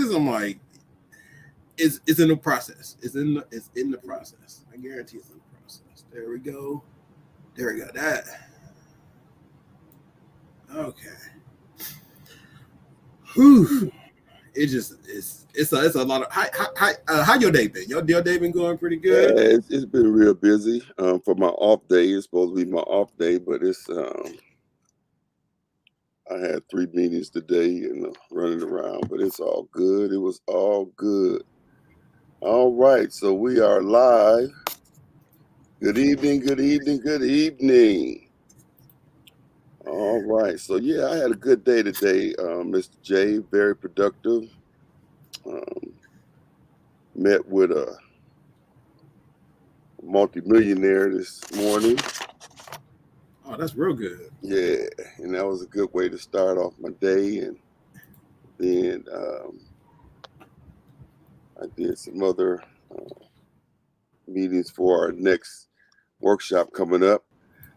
this. I'm like, it's in the process. It's in the process. I guarantee it's in the process. There we go. There we go. That okay. Whew. It just it's a lot of how your day been? Your day been going pretty Yeah, good. it's been real busy. For my off day, it's supposed to be my off day, but it's I had 3 meetings today and running around, but it's all good. It was all good. All right, so we are live. Good evening, good evening, good evening. All right, so yeah, I had a good day today, Mr. J. Very productive. Um, Met with a multimillionaire this morning. Oh, that's real good. Yeah, and that was a good way to start off my day. And then I did some other meetings for our next workshop coming up.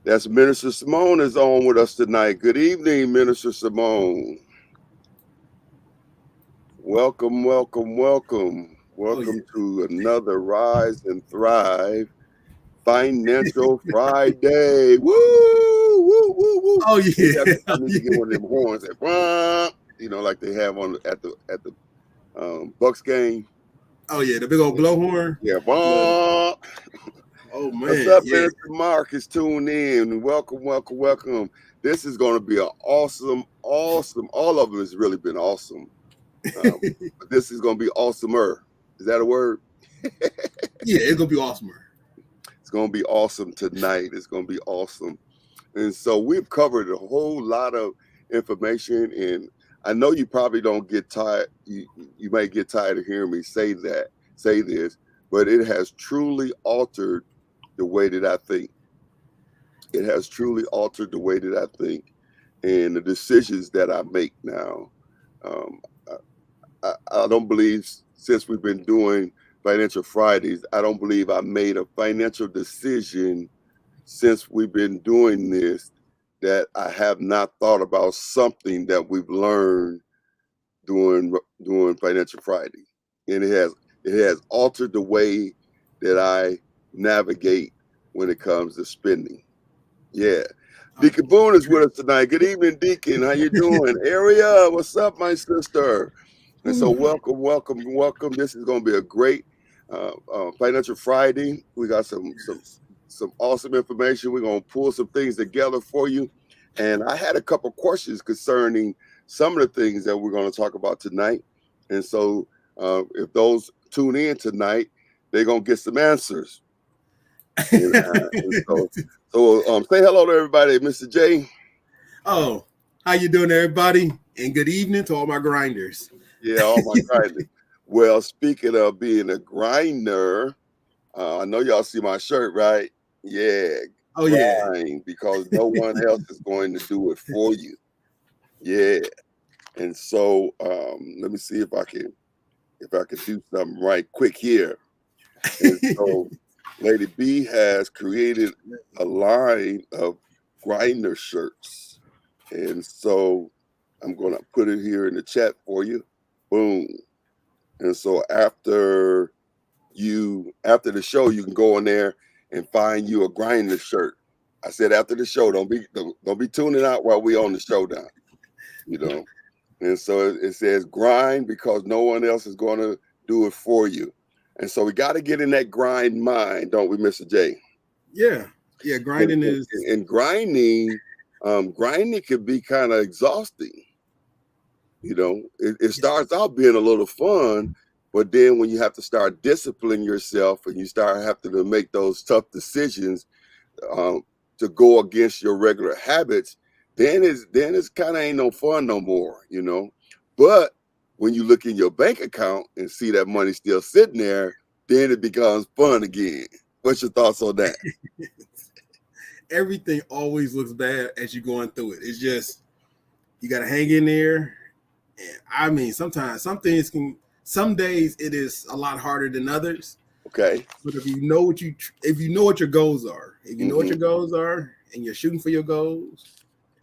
That's Minister Simone is on with us tonight. Good evening, Minister Simone. Welcome, welcome, welcome. Oh yeah. Welcome to another Rise and Thrive Financial Friday. Woo, woo, woo, woo. Oh Maybe yeah. I need to get one of them horns that, "Wah," like they have on at the Bucks game. Oh yeah. The big old blowhorn. Yeah, Yeah. wah. Oh What's man. up, Yeah. Minister Marcus? Tune in. Welcome, welcome, welcome. This is going to be an awesome. All of them has really been awesome. But this is going to be awesomer. Is that a word? Yeah. It's gonna be awesome. It's going to be awesome tonight. It's going to be awesome. And so we've covered a whole lot of information. And I know you probably don't get tired. You may get tired of hearing me say this, but it has truly altered the way that I think. It has truly altered the way that I think and the decisions that I make now. Um, I don't believe, since we've been doing Financial Fridays, I don't believe I made a financial decision since we've been doing this that I have not thought about something that we've learned doing Financial Friday. And it has altered the way that I navigate when it comes to spending. Yeah. Deacon Boone is with us tonight. Good evening, Deacon. How you doing? Area, what's up, my sister? And so welcome, welcome, welcome. This is going to be a great Financial Friday. We got some awesome information. We're going to pull some things together for you. And I had a couple questions concerning some of the things that we're going to talk about tonight. And so if those tune in tonight, they're going to get some answers. So say hello to everybody, Mr. J. Oh, how you doing, everybody? And good evening to all my grinders. Yeah, all my grinders. Well, speaking of being a grinder, I know y'all see my shirt, right? Yeah. Oh grind, yeah. because no one else is going to do it for you. Yeah. And so let me see if I can do something right quick here. And so Lady B has created a line of grinder shirts. And so I'm going to put it here in the chat for you. Boom. And so after the show, you can go in there and find you a grinder shirt. I said after the show, don't be tuning out while we on the show now. And so it says grind because no one else is going to do it for you. And so we got to get in that grind mind, don't we, Mr. J? Yeah. Yeah. Grinding is and grinding can be kind of exhausting. It starts out being a little fun, but then when you have to start disciplining yourself and you start having to make those tough decisions to go against your regular habits, then it's kind of ain't no fun no more, But when you look in your bank account and see that money still sitting there, then it becomes fun again. What's your thoughts on that? Everything always looks bad as you're going through it. It's just you got to hang in there. And I mean, sometimes some days it is a lot harder than others. Okay. But if you know what your goals are, and you're shooting for your goals,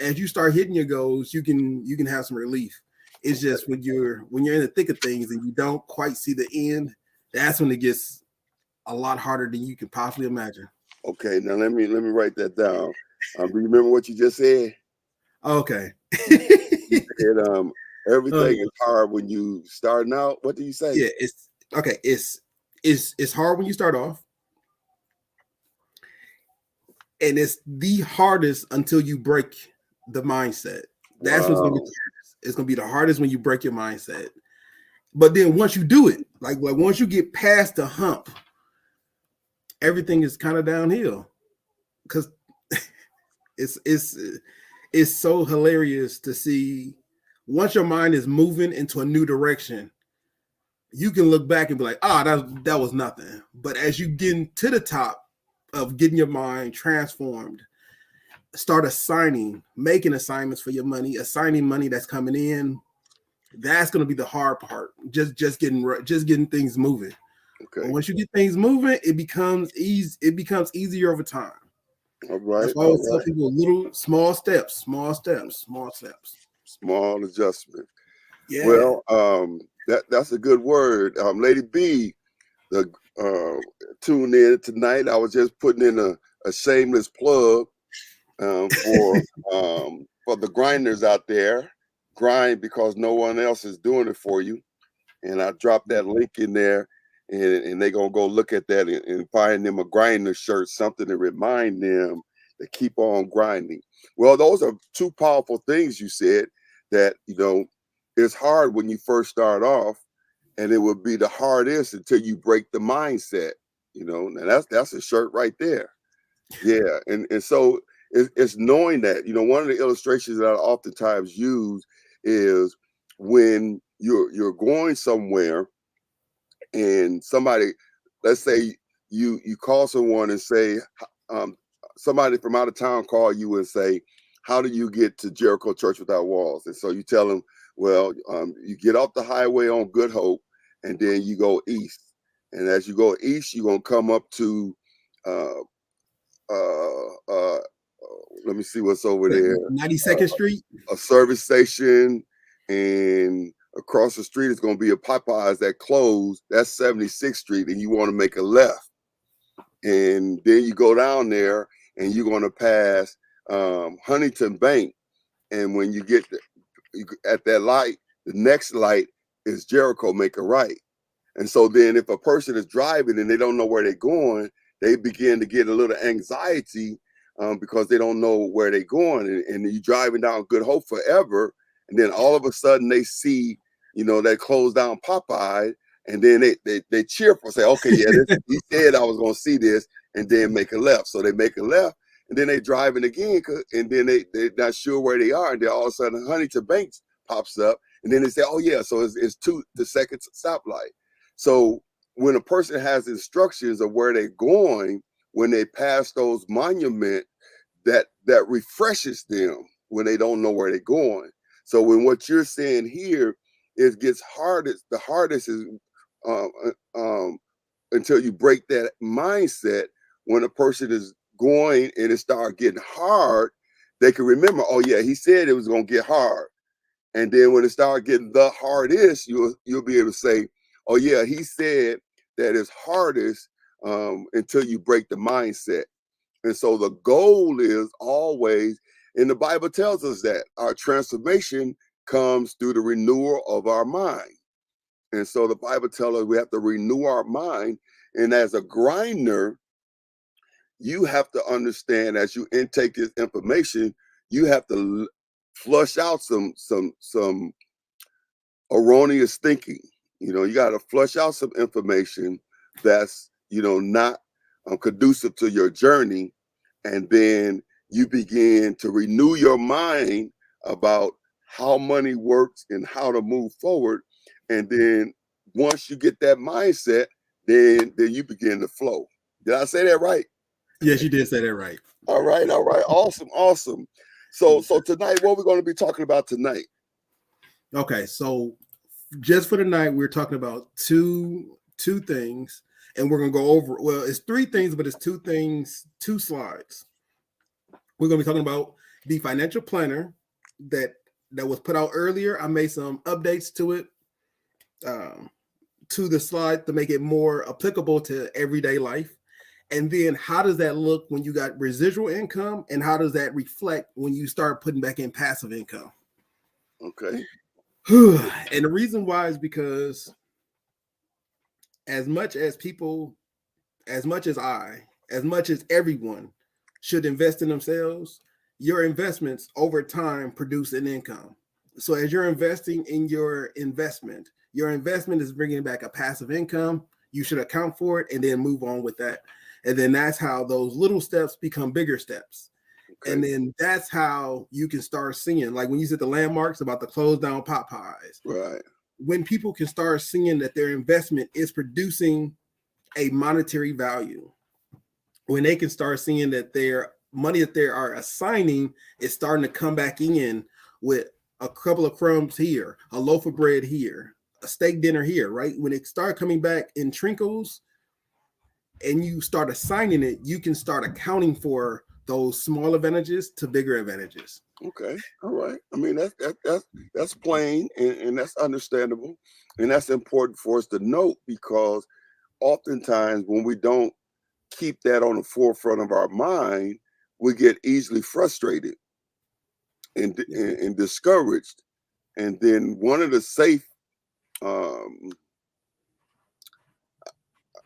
as you start hitting your goals, you can have some relief. It's just when you're in the thick of things and you don't quite see the end, that's when it gets a lot harder than you can possibly imagine. Okay, now let me write that down. Do you remember what you just said? Okay. You said everything is hard when you starting out. What do you say? Yeah, it's okay. It's hard when you start off, and it's the hardest until you break the mindset. That's what's gonna be the hardest. It's gonna be the hardest when you break your mindset. But then once you do it, like once you get past the hump, everything is kind of downhill. Because it's so hilarious to see once your mind is moving into a new direction, you can look back and be like, that was nothing. But as you get to the top of getting your mind transformed, start making assignments for your money, assigning money that's coming in. That's going to be the hard part. Just getting things moving. Okay. But once you get things moving, it becomes easy. It becomes easier over time. All right. That's why I always tell people small steps. Small adjustment. Yeah. Well, that's a good word. Lady B, tune in tonight. I was just putting in a shameless plug for the grinders out there. Grind because no one else is doing it for you. And I dropped that link in there, and they're gonna go look at that and find them a grinder shirt, something to remind them to keep on grinding. Well, those are two powerful things you said, that it's hard when you first start off, and it would be the hardest until you break the mindset. Now that's a shirt right there. Yeah, and so it's knowing that. One of the illustrations that I oftentimes use is when you're going somewhere, and somebody, let's say you call someone and say, somebody from out of town call you and say, how do you get to Jericho Church Without Walls? And so you tell them, well, you get off the highway on Good Hope, and then you go east. And as you go east, you're gonna come up to let me see what's over there. 92nd Street, a service station, and across the street is going to be a Popeyes that closed. That's 76th Street, and you want to make a left, and then you go down there, and you're going to pass Huntington Bank, and when you get at that light, the next light is Jericho. Make a right. And so then, if a person is driving and they don't know where they're going, they begin to get a little anxiety because they don't know where they're going, and you're driving down Good Hope forever, and then all of a sudden they see, they close down Popeye, and then they cheer for, say, okay, yeah, he said I was going to see this, and then make a left. So they make a left, and then they driving again, and then they're not sure where they are, and then all of a sudden Huntington Banks pops up, and then they say, oh yeah, so it's the second stoplight. So when a person has instructions of where they're going, when they pass those monuments, that refreshes them when they don't know where they're going. So when what you're saying here, it gets hardest. The hardest is until you break that mindset. When a person is going and it starts getting hard, they can remember, oh yeah, he said it was going to get hard. And then when it starts getting the hardest, you'll be able to say, oh yeah, he said that it's hardest until you break the mindset. And so the goal is always, and the Bible tells us that our transformation comes through the renewal of our mind. And so the Bible tells us we have to renew our mind. And as a grinder, you have to understand, as you intake this information, you have to flush out some erroneous thinking. You got to flush out some information that's not conducive to your journey, and then you begin to renew your mind about how money works and how to move forward. And then once you get that mindset, then you begin to flow. Did I say that right? Yes, you did say that right. All right. Awesome. So tonight, what we're going to be talking about tonight? Okay, so just for tonight, we're talking about two things, and we're gonna go over. Well, it's three things, but it's two things, two slides. We're gonna be talking about the financial planner that that was put out earlier. I made some updates to it, to the slide to make it more applicable to everyday life. And then how does that look when you got residual income, and how does that reflect when you start putting back in passive income? Okay. And the reason why is because as much as people, as much as everyone should invest in themselves, your investments over time produce an income. So as you're investing in your investment is bringing back a passive income. You should account for it and then move on with that. And then that's how those little steps become bigger steps. Okay. And then that's how you can start seeing, like when you said the landmarks about the closed down Popeyes. Right. When people can start seeing that their investment is producing a monetary value, when they can start seeing that their money that they are assigning is starting to come back in with a couple of crumbs here, a loaf of bread here, a steak dinner here, right? When it start coming back in trinkles and you start assigning it, you can start accounting for those small advantages to bigger advantages. Okay. All right. I mean, that's plain and that's understandable. And that's important for us to note, because oftentimes when we don't keep that on the forefront of our mind, we get easily frustrated and discouraged. And then one of the safe, I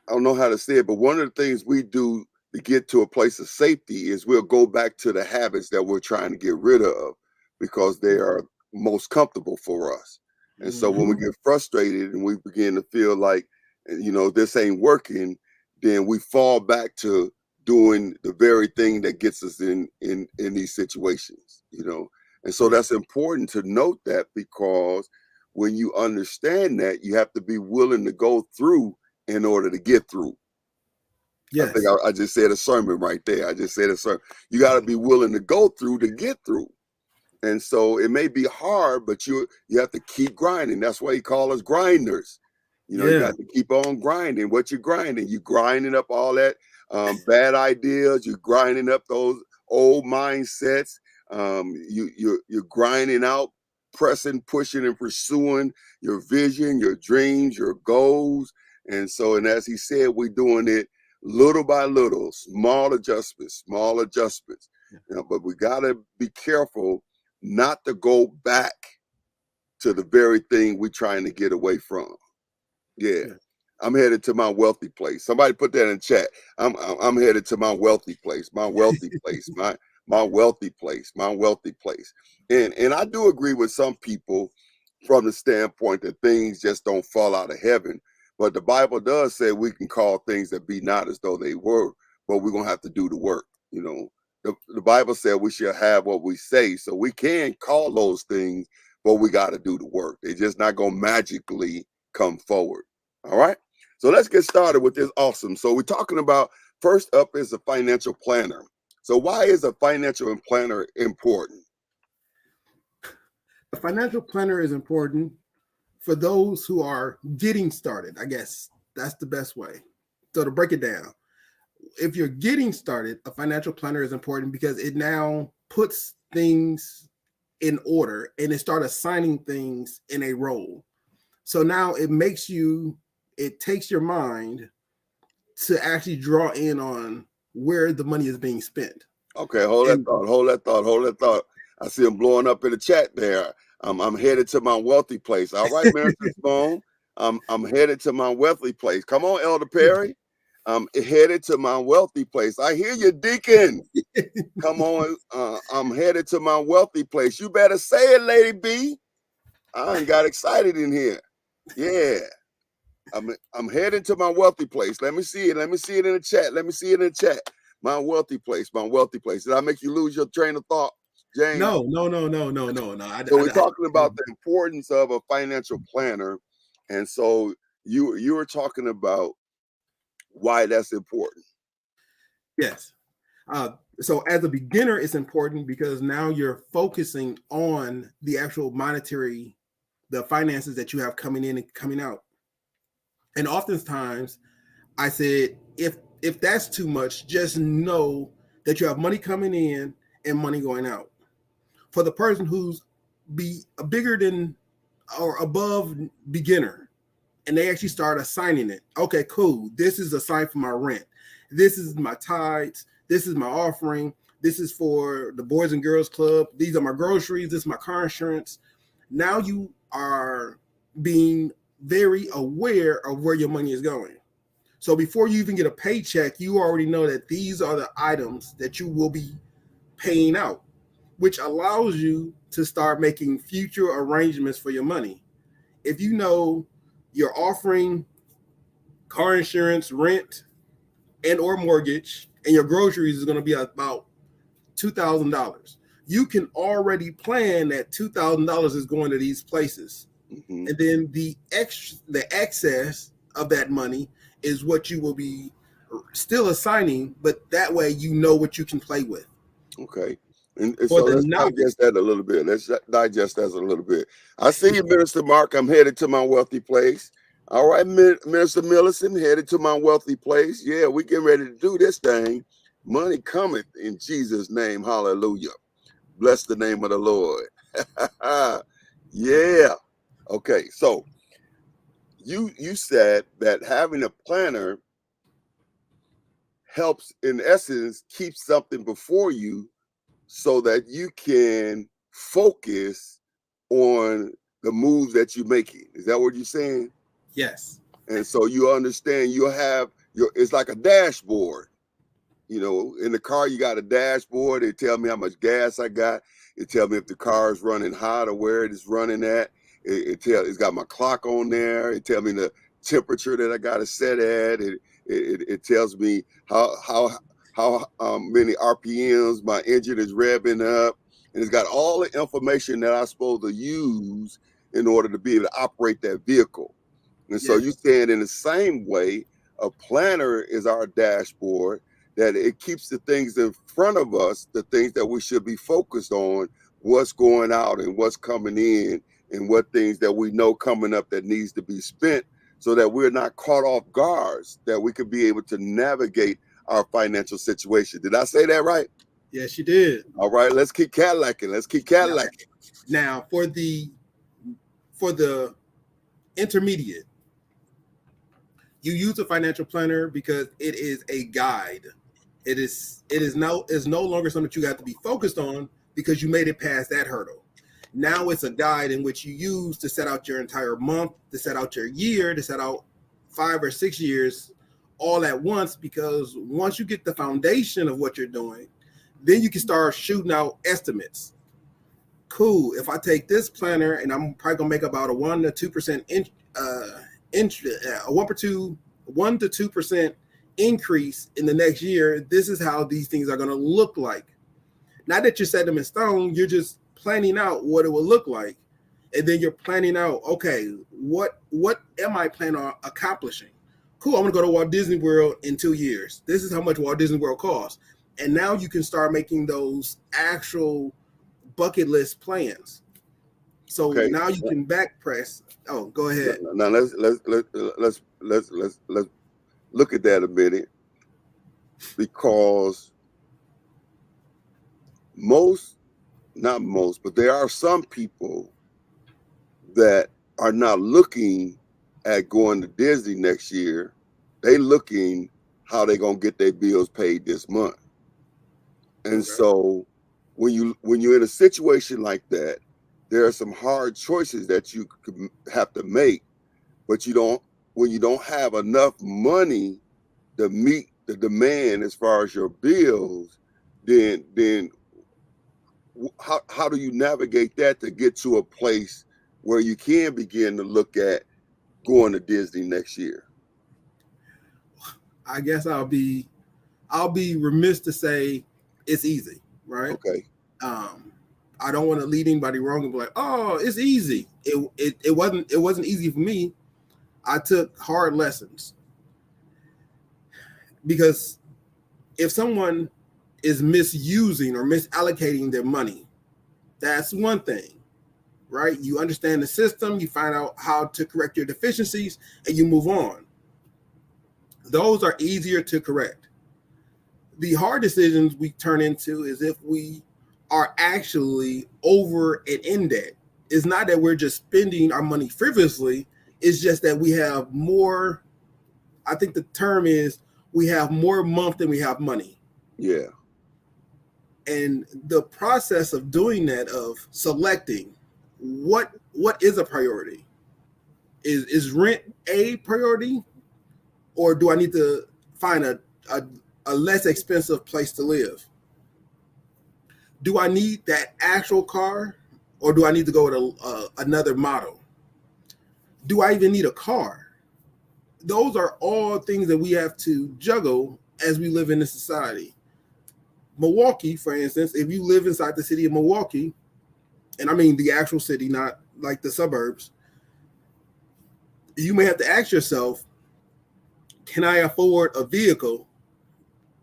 don't know how to say it, but one of the things we do to get to a place of safety is we'll go back to the habits that we're trying to get rid of because they are most comfortable for us. And so when we get frustrated and we begin to feel like, this ain't working, then we fall back to doing the very thing that gets us in these situations, And so that's important to note that, because when you understand that, you have to be willing to go through in order to get through. Yes. I think I just said a sermon right there. I just said a sermon. You got to be willing to go through to get through. And so it may be hard, but you have to keep grinding. That's why he calls us grinders. You got to keep on grinding. What you're grinding? You're grinding up all that bad ideas. You're grinding up those old mindsets. You're grinding out, pressing, pushing, and pursuing your vision, your dreams, your goals. And as he said, we're doing it little by little, small adjustments. But we got to be careful not to go back to the very thing we're trying to get away from. Yeah. I'm headed to my wealthy place. Somebody put that in chat. I'm headed to my wealthy place, my wealthy place, my wealthy place, my wealthy place. And I do agree with some people from the standpoint that things just don't fall out of heaven. But the Bible does say we can call things that be not as though they were, but we're going to have to do the work. The Bible said we shall have what we say. So we can call those things, but we got to do the work. They're just not going to magically come forward. All right. So let's get started with this. Awesome. So we're talking about, first up is a financial planner. So why is a financial planner important? A financial planner is important for those who are getting started. I guess that's the best way. So to break it down, if you're getting started, a financial planner is important because it now puts things in order and it starts assigning things in a role. So now it takes your mind to actually draw in on where the money is being spent. Okay, hold that thought. I see them blowing up in the chat there. I'm headed to my wealthy place. All right, Minister Spoon. I'm headed to my wealthy place. Come on, Elder Perry. I'm headed to my wealthy place. I hear you, Deacon. Come on. I'm headed to my wealthy place. You better say it, Lady B. I got excited in here. Yeah. I'm heading to my wealthy place. Let me see it. Let me see it in the chat. My wealthy place. Did I make you lose your train of thought, James? No. So we're talking about the importance of a financial planner. And so you were talking about why that's important. Yes. So as a beginner, it's important because now you're focusing on the actual the finances that you have coming in and coming out. And oftentimes I said, if that's too much, just know that you have money coming in and money going out. For the person who's be bigger than or above beginner, and they actually start assigning it. Okay, cool. This is assigned for my rent. This is my tithes. This is my offering. This is for the Boys and Girls Club. These are my groceries. This is my car insurance. Now you are being very aware of where your money is going. So before you even get a paycheck, you already know that these are the items that you will be paying out, which allows you to start making future arrangements for your money. If you know you're offering car insurance, rent, and or mortgage, and your groceries is going to be about $2,000, you can already plan that $2,000 is going to these places. And then the excess of that money is what you will be still assigning, but that way you know what you can play with. Okay. And so let's digest that a little bit. Let's digest that a little bit. I see you, Minister Mark. I'm headed to my wealthy place. All right, Minister Millicent, headed to my wealthy place. Yeah, we getting ready to do this thing. Money cometh in Jesus' name. Hallelujah. Bless the name of the Lord. Yeah. Okay, so you said that having a planner helps, in essence, keep something before you so that you can focus on the moves that you're making. Is that what you're saying? Yes. And so you understand you'll have it's like a dashboard. You know, in the car, you got a dashboard. It tell me how much gas I got. It tell me if the car is running hot or where it is running at. It's got my clock on there. It tell me the temperature that I got to set at. It tells me how many RPMs my engine is revving up, and it's got all the information that I'm supposed to use in order to be able to operate that vehicle. And so you're saying in the same way, a planner is our dashboard, that it keeps the things in front of us, the things that we should be focused on, what's going out and what's coming in, and what things that we know coming up that needs to be spent, so that we're not caught off guards, that we could be able to navigate our financial situation. Did I say that right? Yes, you did. All right, let's keep Cadillacing. Let's keep Cadillacing. Now, for the intermediate, you use a financial planner because it is a guide. It is no longer something that you have to be focused on because you made it past that hurdle. Now it's a guide in which you use to set out your entire month, to set out your year, to set out 5 or 6 years all at once, because once you get the foundation of what you're doing, then you can start shooting out estimates. Cool. If I take this planner and I'm probably gonna make about a 1 to 2% 1 to 2% increase in the next year, this is how these things are going to look like. Not that you set them in stone, you're just planning out what it will look like, and then you're planning out, okay, what am I planning on accomplishing? Cool, I'm going to go to Walt Disney World in 2 years. This is how much Walt Disney World costs. And now you can start making those actual bucket list plans. So now you can back press. Oh, go ahead. Now let's look at that a minute, because not most, but there are some people that are not looking at going to Disney next year. They looking how they gonna get their bills paid this month. And so when you're in a situation like that, there are some hard choices that you could have to make, but when you don't have enough money to meet the demand as far as your bills, then how do you navigate that to get to a place where you can begin to look at going to Disney next year? I guess I'll be remiss to say it's easy, right? Okay. I don't want to lead anybody wrong and be like, oh, it's easy. It wasn't easy for me. I took hard lessons, because if someone is misusing or misallocating their money, that's one thing, right? You understand the system, you find out how to correct your deficiencies, and you move on. Those are easier to correct. The hard decisions we turn into is if we are actually over and in debt. It's not that we're just spending our money frivolously. It's just that we have more. I think the term is we have more month than we have money. Yeah. And the process of doing that, of selecting what is a priority, is rent a priority, or do I need to find a less expensive place to live? Do I need that actual car, or do I need to go with another model? Do I even need a car? Those are all things that we have to juggle as we live in this society. Milwaukee, for instance, if you live inside the city of Milwaukee, and I mean the actual city, not like the suburbs, you may have to ask yourself, can I afford a vehicle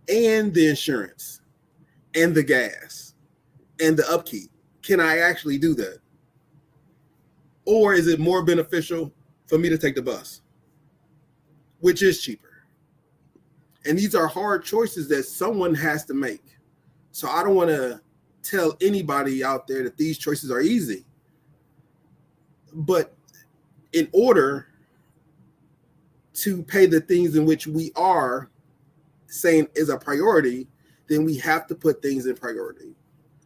and the insurance and the gas and the upkeep? Can I actually do that? Or is it more beneficial for me to take the bus, which is cheaper? And these are hard choices that someone has to make. So I don't want to tell anybody out there that these choices are easy. But in order to pay the things in which we are saying is a priority, then we have to put things in priority.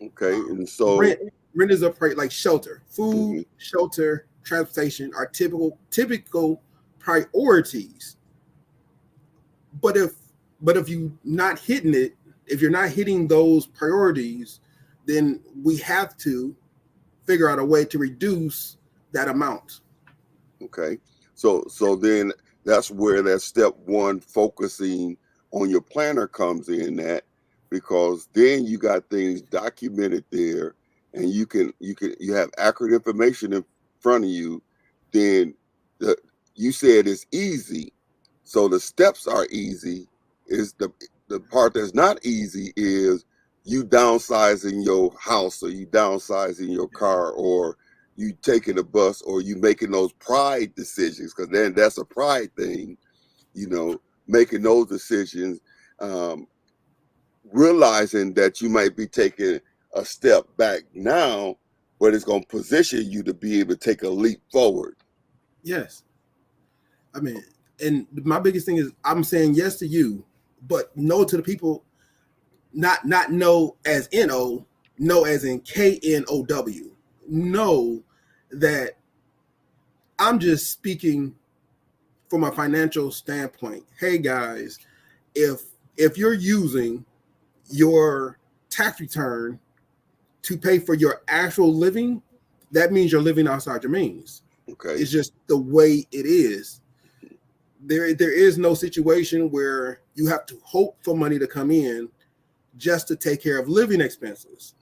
Okay. And so rent is a priority, like shelter, food, shelter, transportation are typical priorities. But if you're not hitting it, if you're not hitting those priorities, then we have to figure out a way to reduce that amount. Okay. So then that's where that step one, focusing on your planner, comes in at, because then you got things documented there, and you have accurate information in front of you. Then you said it's easy. So the steps are easy. Is the part that's not easy is you downsizing your house, or you downsizing your car, or you taking a bus, or you making those pride decisions, because then that's a pride thing, making those decisions, realizing that you might be taking a step back now, but it's going to position you to be able to take a leap forward. Yes. I mean, and my biggest thing is I'm saying yes to you, but no to the people, not no as N-O, no as in K-N-O-W. Know that I'm just speaking from a financial standpoint. Hey guys, if you're using your tax return to pay for your actual living, that means you're living outside your means. Okay. It's just the way it is. There is no situation where you have to hope for money to come in just to take care of living expenses.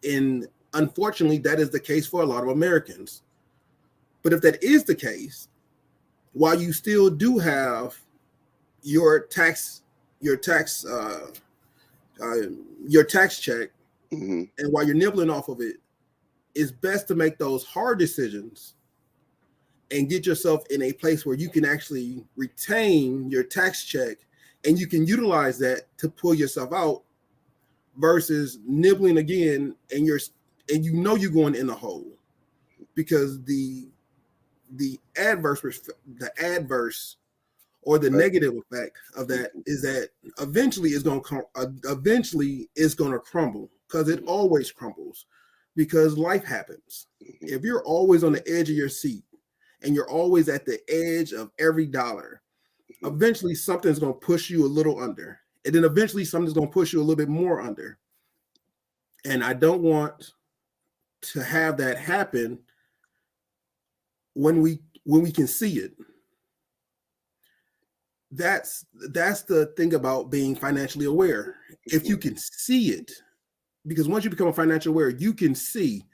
And unfortunately, that is the case for a lot of Americans. But if that is the case, while you still do have your tax check, and while you're nibbling off of it, it's best to make those hard decisions and get yourself in a place where you can actually retain your tax check and you can utilize that to pull yourself out, versus nibbling again and you're going in the hole, because the adverse or the negative effect of that is that eventually it's going to crumble, because it always crumbles, because life happens. If you're always on the edge of your seat and you're always at the edge of every dollar, eventually something's going to push you a little under, and then eventually something's going to push you a little bit more under. And I don't want to have that happen when we can see it. That's the thing about being financially aware. If you can see it, because once you become financially aware, you can see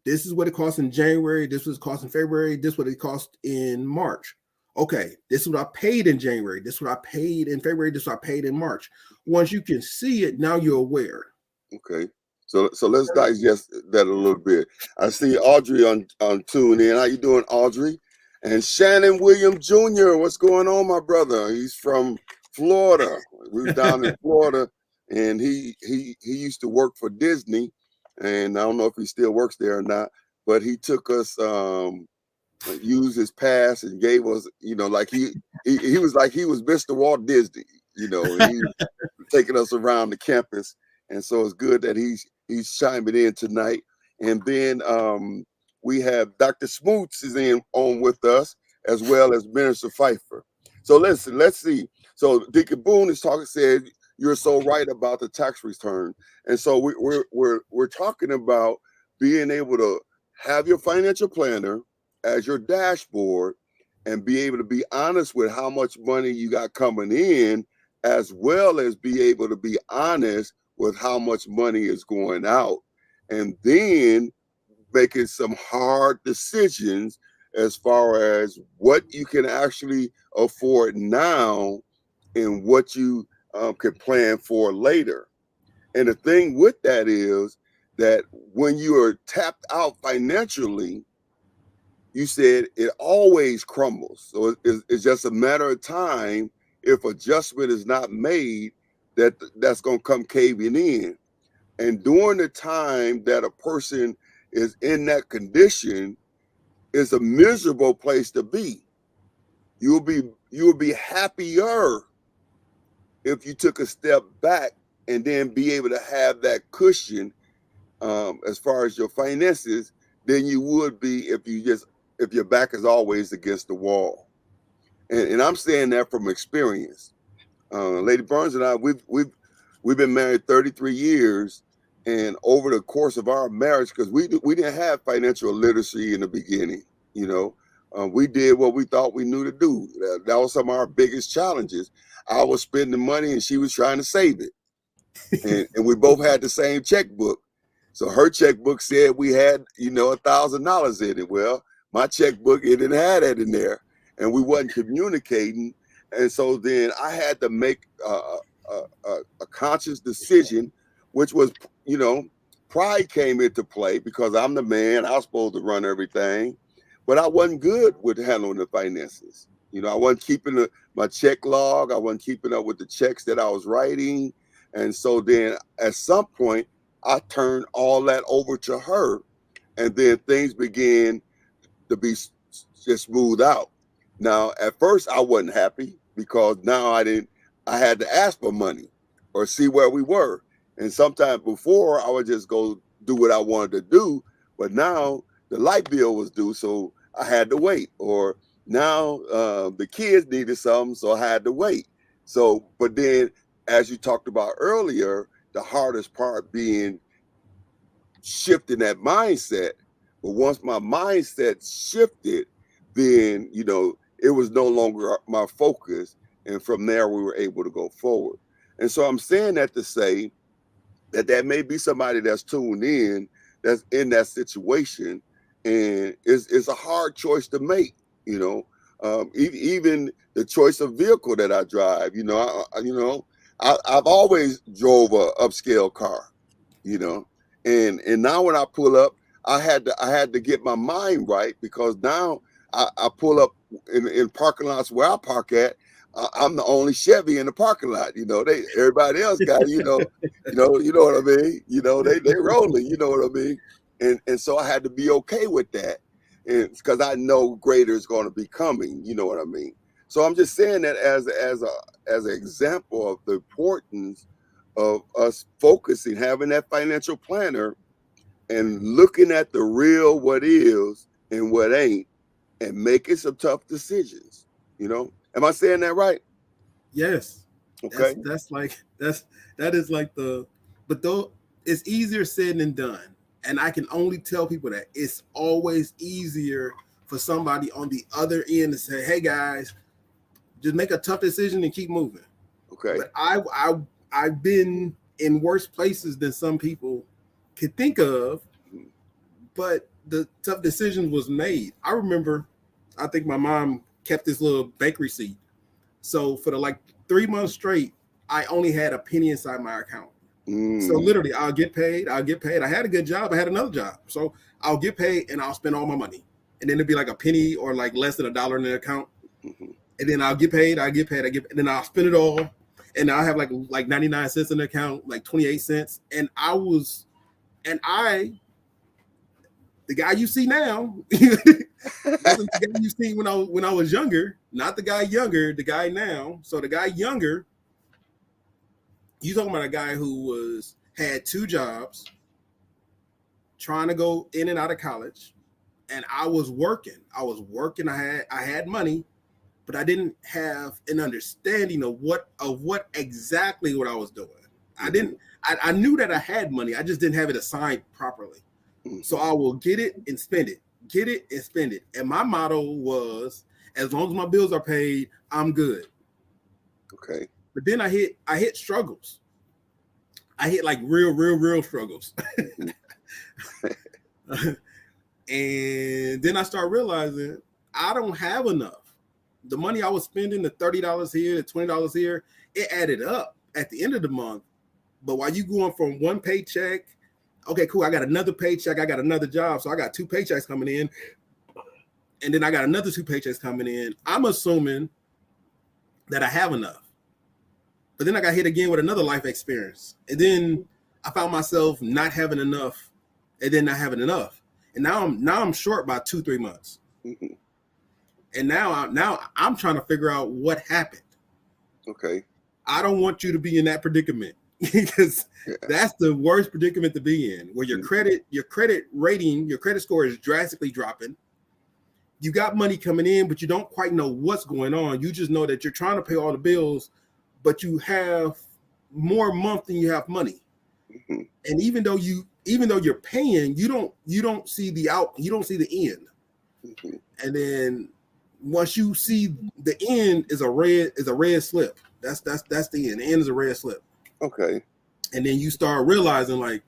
this is what it costs in January, this was cost in February, this is what it cost in March. Okay, this is what I paid in January, this is what I paid in February, this is what I paid in March. Once you can see it, now you're aware. Okay. So let's digest that a little bit. I see Audrey on tune in. How you doing, Audrey? And Shannon Williams Jr., what's going on, my brother? He's from Florida. We were down in Florida, and he used to work for Disney, and I don't know if he still works there or not. but he took us, used his pass and gave us, like he was like he was Mr. Walt Disney, and he taking us around the campus. And so it's good that he's chiming in tonight. And then we have Dr. Smoots is on with us, as well as Minister Pfeiffer. So listen, let's see. So Deacon Boone is said you're so right about the tax return. And so we're talking about being able to have your financial planner as your dashboard and be able to be honest with how much money you got coming in, as well as be able to be honest with how much money is going out, and then making some hard decisions as far as what you can actually afford now and what you can plan for later. And the thing with that is that when you are tapped out financially, you said it always crumbles. So it's just a matter of time. If adjustment is not made, that's going to come caving in. And during the time that a person is in that condition, is a miserable place to be. You'll be happier if you took a step back and then be able to have that cushion as far as your finances than you would be if your back is always against the wall. And I'm saying that from experience. Lady Burns and I, we've been married 33 years, and over the course of our marriage, because we didn't have financial literacy in the beginning, we did what we thought we knew to do. That was some of our biggest challenges. I was spending money and she was trying to save it, and we both had the same checkbook. So her checkbook said we had, $1,000 in it. Well, my checkbook, it didn't have that in there, and we wasn't communicating. And so then I had to make a conscious decision, which was, pride came into play because I'm the man. I was supposed to run everything, but I wasn't good with handling the finances. I wasn't keeping my check log. I wasn't keeping up with the checks that I was writing. And so then at some point, I turned all that over to her, and then things began to be just smooth out. Now, at first, I wasn't happy because now I had to ask for money or see where we were. And sometimes before, I would just go do what I wanted to do, but now the light bill was due, so I had to wait. Or now the kids needed something, so I had to wait. So, but then, as you talked about earlier, the hardest part being shifting that mindset. But once my mindset shifted, then, it was no longer my focus. And from there, we were able to go forward. And so I'm saying that to say that may be somebody that's tuned in, that's in that situation. And it's a hard choice to make, even the choice of vehicle that I drive. I've always drove a upscale car, and now when I pull up, I had to get my mind right, because now I pull up in parking lots where I park at. I'm the only Chevy in the parking lot. Everybody else got, you know what I mean. They rolling. You know what I mean. And so I had to be okay with that, and because I know greater is going to be coming. You know what I mean. So I'm just saying that as an example of the importance of us focusing, having that financial planner, and looking at the real, what is and what ain't, and making some tough decisions. Am I saying that right? Yes. Okay. That is like but though it's easier said than done. And I can only tell people that it's always easier for somebody on the other end to say, hey guys, just make a tough decision and keep moving. Okay. But I've been in worse places than some people could think of, but the tough decision was made. I remember, I think my mom kept this little bank receipt. So for the 3 months straight, I only had a penny inside my account. So literally, I'll get paid. I had a good job. I had another job. So I'll get paid and I'll spend all my money. And then it'd be like a penny or less than $1 in the account. Mm-hmm. And then I'll get paid. And then I'll spend it all. And I'll have like 99 cents in the account, like 28 cents. And I The guy you see now wasn't the guy you see when I was younger. Not the guy younger, the guy now. So the guy younger, you talking about a guy who had 2 jobs, trying to go in and out of college, and I was working. I had money, but I didn't have an understanding of what exactly what I was doing. I knew that I had money. I just didn't have it assigned properly. So I will get it and spend it, get it and spend it. And my motto was, as long as my bills are paid, I'm good. Okay. But then I hit struggles. I hit like real struggles. And then I start realizing I don't have enough. The money I was spending, the $30 here, the $20 here, it added up at the end of the month. But while you going from one paycheck, okay, cool, I got another paycheck, I got another job, so I got 2 paychecks coming in, and then I got another 2 paychecks coming in. I'm assuming that I have enough. But then I got hit again with another life experience. And then I found myself not having enough and then not having enough. And now I'm short by 2-3 months. Mm-hmm. And now I'm trying to figure out what happened. Okay. I don't want you to be in that predicament because that's the worst predicament to be in, where your credit rating, your credit score is drastically dropping. You got money coming in, but you don't quite know what's going on. You just know that you're trying to pay all the bills, but you have more month than you have money. Mm-hmm. And even though you're paying, you don't see the end. Mm-hmm. And then once you see the end is a red slip. That's the end. The end is a red slip. Okay. And then you start realizing, like,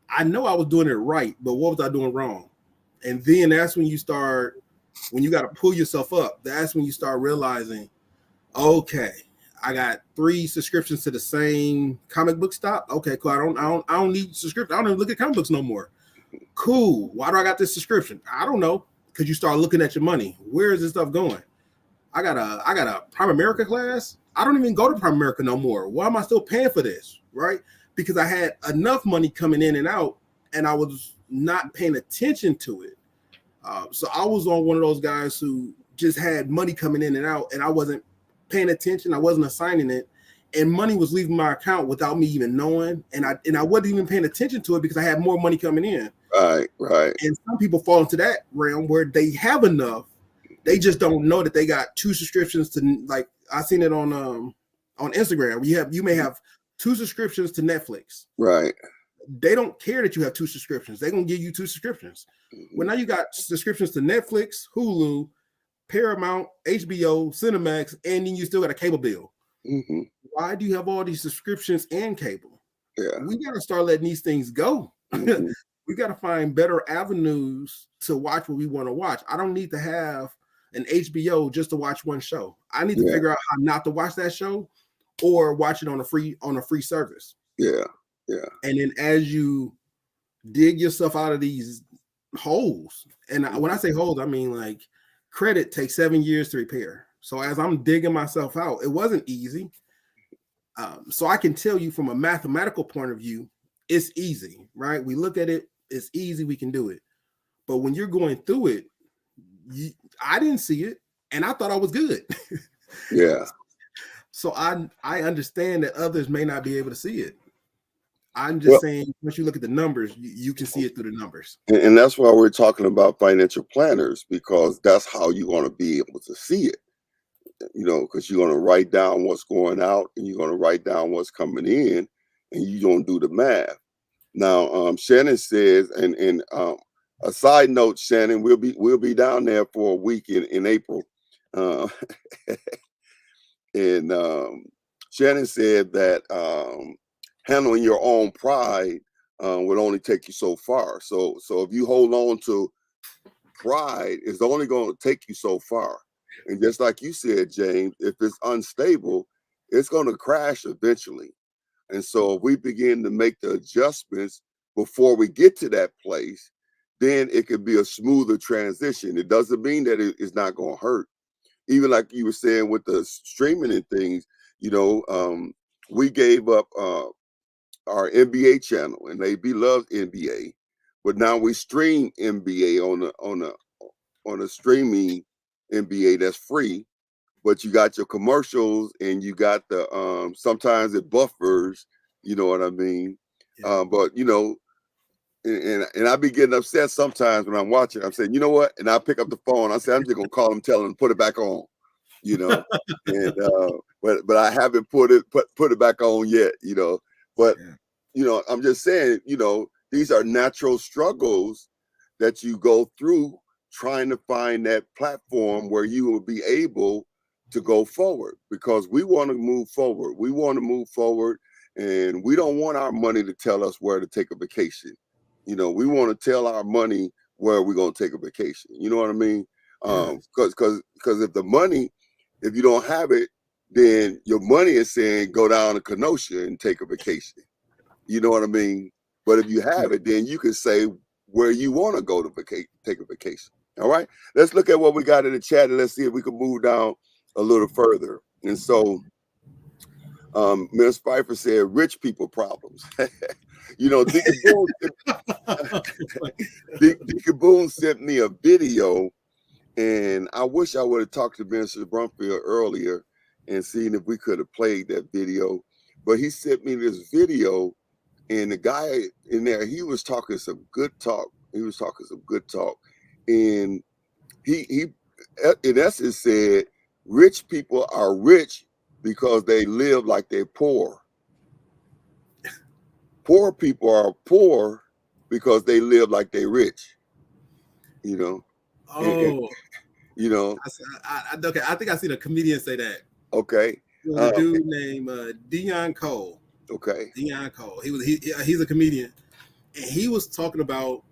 I know I was doing it right, but what was I doing wrong? And then that's when you got to pull yourself up. That's when you start realizing, okay, I got 3 subscriptions to the same comic book stop. Okay, cool. I don't need subscription. I don't even look at comic books no more. Cool. Why do I got this subscription? I don't know. Because you start looking at your money. Where is this stuff going? I got a Prime America class. I don't even go to Prime America no more. Why am I still paying for this? Right? Because I had enough money coming in and out, and I was not paying attention to it. So I was on one of those guys who just had money coming in and out, and I wasn't paying attention. I wasn't assigning it, and money was leaving my account without me even knowing. And I wasn't even paying attention to it because I had more money coming in. Right. And some people fall into that realm where they have enough. They just don't know that they got 2 subscriptions to, like, I seen it on Instagram. You may have 2 subscriptions to Netflix. Right. They don't care that you have 2 subscriptions. They're gonna give you 2 subscriptions. Mm-hmm. Well, now you got subscriptions to Netflix, Hulu, Paramount, HBO, Cinemax, and then you still got a cable bill. Mm-hmm. Why do you have all these subscriptions and cable? Yeah. We got to start letting these things go. Mm-hmm. We got to find better avenues to watch what we want to watch. I don't need to have an HBO just to watch one show. I need to figure out how not to watch that show or watch it on a free service. Yeah. And then as you dig yourself out of these holes, and when I say holes, I mean like credit takes 7 years to repair. So as I'm digging myself out, it wasn't easy. So I can tell you from a mathematical point of view, it's easy, right? We look at it, it's easy, we can do it. But when you're going through it, I didn't see it, and I thought I was good. Yeah. So I understand that others may not be able to see it. I'm just saying, once you look at the numbers, you can see it through the numbers. And that's why we're talking about financial planners, because that's how you're going to be able to see it. Because you're going to write down what's going out and you're going to write down what's coming in, and you don't do the math. Now, Shannon says, and a side note, Shannon, we'll be down there for a week in April. And Shannon said that handling your own pride would only take you so far. So if you hold on to pride, it's only going to take you so far. And just like you said, James, if it's unstable, it's going to crash eventually. And so if we begin to make the adjustments before we get to that place, then it could be a smoother transition. It doesn't mean that it's not going to hurt. Even like you were saying with the streaming and things, we gave up our NBA channel, and they beloved NBA, but now we stream NBA on a streaming NBA that's free. But you got your commercials and you got the sometimes it buffers, you know what I mean? Yeah. But you know, and I be getting upset sometimes when I'm watching. I'm saying, you know what? And I pick up the phone. I say, I'm just gonna call them, tell them to put it back on, you know. And but I haven't put it back on yet, you know. But Yeah. you know, I'm just saying, you know, these are natural struggles that you go through trying to find that platform where you will be able to go forward, because we want to move forward. We want to move forward, and we don't want our money to tell us where to take a vacation. You know, we want to tell our money where we're going to take a vacation. You know what I mean? Yes. Because if the money, if you don't have it, then your money is saying go down to Kenosha and take a vacation. You know what I mean? But if you have it, then you can say where you want to go to take a vacation. All right. Let's look at what we got in the chat and let's see if we can move down a little further. And so Ms. Pfeiffer said rich people problems. You know, Deacon Boone sent me a video, and I wish I would have talked to Mr. Brumfield earlier and seen if we could have played that video. But he sent me this video, and the guy in there, he was talking some good talk. And he in essence said, rich people are rich because they live like they're poor. Poor people are poor because they live like they're rich. You know. Oh, you know. Okay. I think I seen a comedian say that. Okay. A dude named Deon Cole. Okay. Deon Cole. He's a comedian, and he was talking about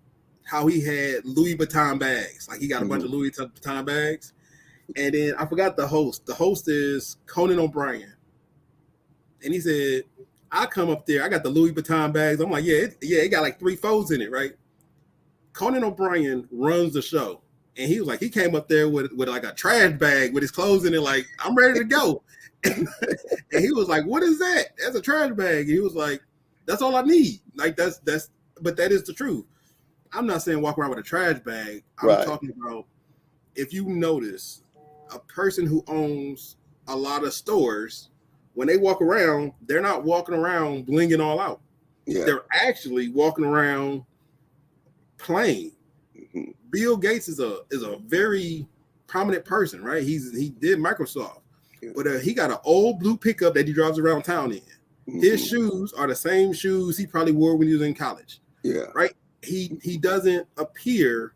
how he had Louis Vuitton bags. Like he got a bunch of Louis Vuitton bags. And then I forgot the host. The host is Conan O'Brien. And he said, I come up there, I got the Louis Vuitton bags. I'm like, it got like 3 folds in it, right? Conan O'Brien runs the show. And he was like, he came up there with like a trash bag with his clothes in it, like, I'm ready to go. And he was like, what is that? That's a trash bag. And he was like, that's all I need. Like but that is the truth. I'm not saying walk around with a trash bag. I'm talking about, if you notice, a person who owns a lot of stores, when they walk around, they're not walking around blinging all out. Yeah. They're actually walking around plain. Mm-hmm. Bill Gates is a very prominent person, right? He did Microsoft, but he got an old blue pickup that he drives around town in. Mm-hmm. His shoes are the same shoes he probably wore when he was in college. Yeah, right. He doesn't appear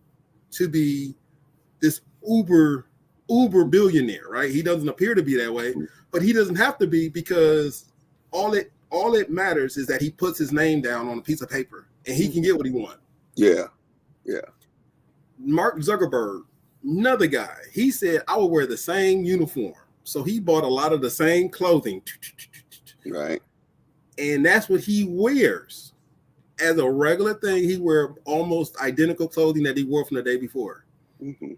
to be this uber billionaire, right? He doesn't appear to be that way, but he doesn't have to be, because all it matters is that he puts his name down on a piece of paper and he can get what he wants. Yeah. Yeah. Mark Zuckerberg, another guy, he said, I will wear the same uniform. So he bought a lot of the same clothing. Right. And that's what he wears. As a regular thing, he wears almost identical clothing that he wore from the day before. Mm-hmm.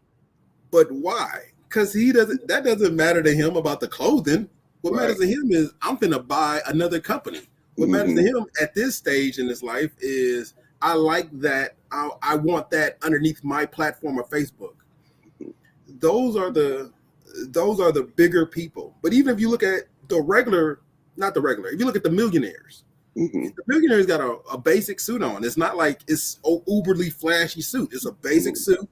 But why? Because that doesn't matter to him about the clothing. What matters to him is, I'm going to buy another company. What matters to him at this stage in his life is, I like that. I want that underneath my platform of Facebook. Those are the bigger people. But even if you look at if you look at the millionaires, the millionaires got a basic suit on. It's not like it's an uberly flashy suit. It's a basic suit.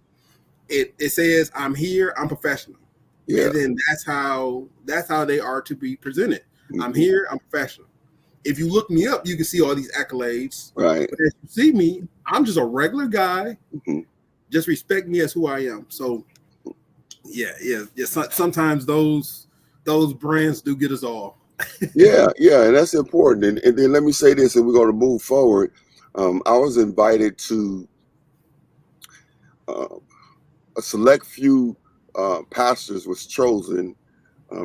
It says, I'm here, I'm professional. Yeah. And then that's how they are to be presented. Mm-hmm. I'm here, I'm professional. If you look me up, you can see all these accolades. Right. But as you see me, I'm just a regular guy. Mm-hmm. Just respect me as who I am. So yeah. Sometimes those brands do get us all. Yeah, and that's important. And then let me say this, and we're going to move forward. I was invited to a select few pastors was chosen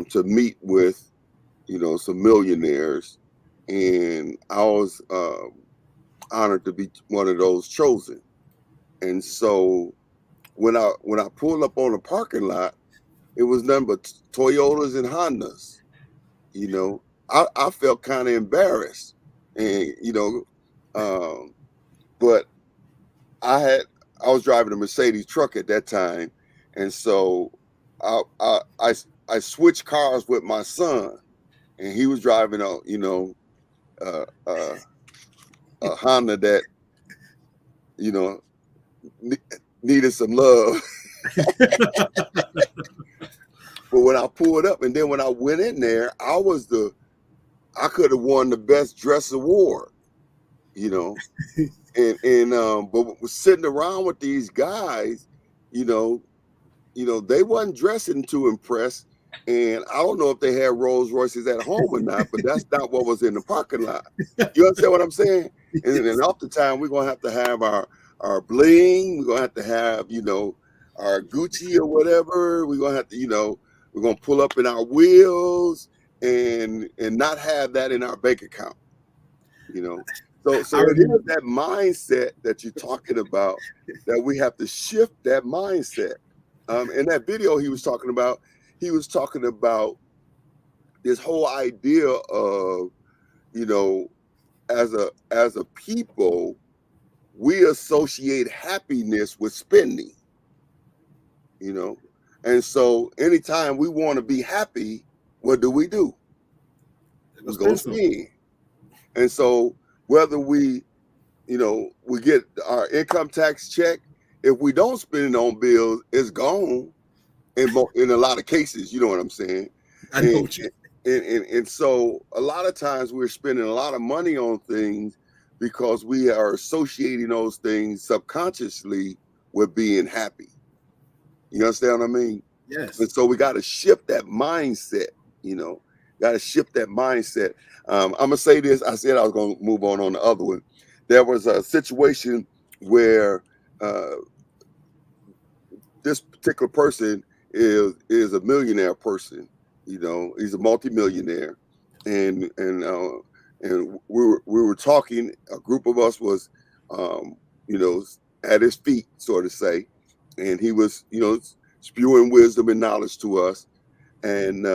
to meet with, some millionaires, and I was honored to be one of those chosen. And so when I pulled up on the parking lot, it was nothing but Toyotas and Hondas. I felt kind of embarrassed, and but I was driving a Mercedes truck at that time, and so I switched cars with my son, and he was driving a a Honda that needed some love. But when I pulled up, and then when I went in there, I could have won the best dress award, and but was sitting around with these guys, they wasn't dressing to impress. And I don't know if they had Rolls Royces at home or not, but that's not what was in the parking lot. You understand what I'm saying? And off the time, we're gonna have to have our bling. We're gonna have our Gucci or whatever. We're gonna have to, we're gonna pull up in our wheels and not have that in our bank account. So it is that mindset that you're talking about, that we have to shift that mindset. In that video he was talking about this whole idea of, as a people, we associate happiness with spending, and so anytime we want to be happy, what do? We go spend. And so whether we get our income tax check, if we don't spend it on bills, it's gone in a lot of cases. You know what I'm saying? I know what you. And so a lot of times we're spending a lot of money on things because we are associating those things subconsciously with being happy. You understand what I mean? Yes. And so we got to shift that mindset, got to shift that mindset. I'm going to say this. I said I was going to move on the other one. There was a situation where this particular person is a millionaire person. He's a multimillionaire, and we were talking. A group of us was, at his feet, so to say, and he was, spewing wisdom and knowledge to us. And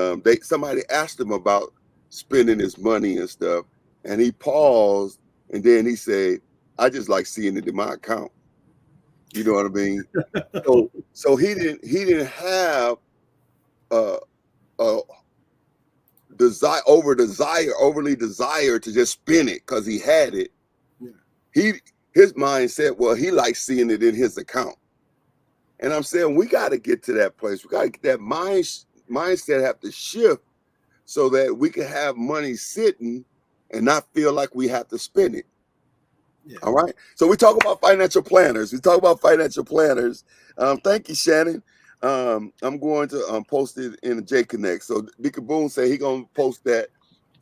somebody asked him about spending his money and stuff, and he paused, and then he said, "I just like seeing it in my account." You know what I mean? So he didn't have overly desire to just spend it because he had it. Yeah. His mindset, well, he likes seeing it in his account. And I'm saying we got to get to that place. We got to get that mindset have to shift so that we can have money sitting and not feel like we have to spend it. Yeah. All right. So we talk about financial planners. Thank you, Shannon. I'm going to post it in the J Connect. So Deacon Boone said he's going to post that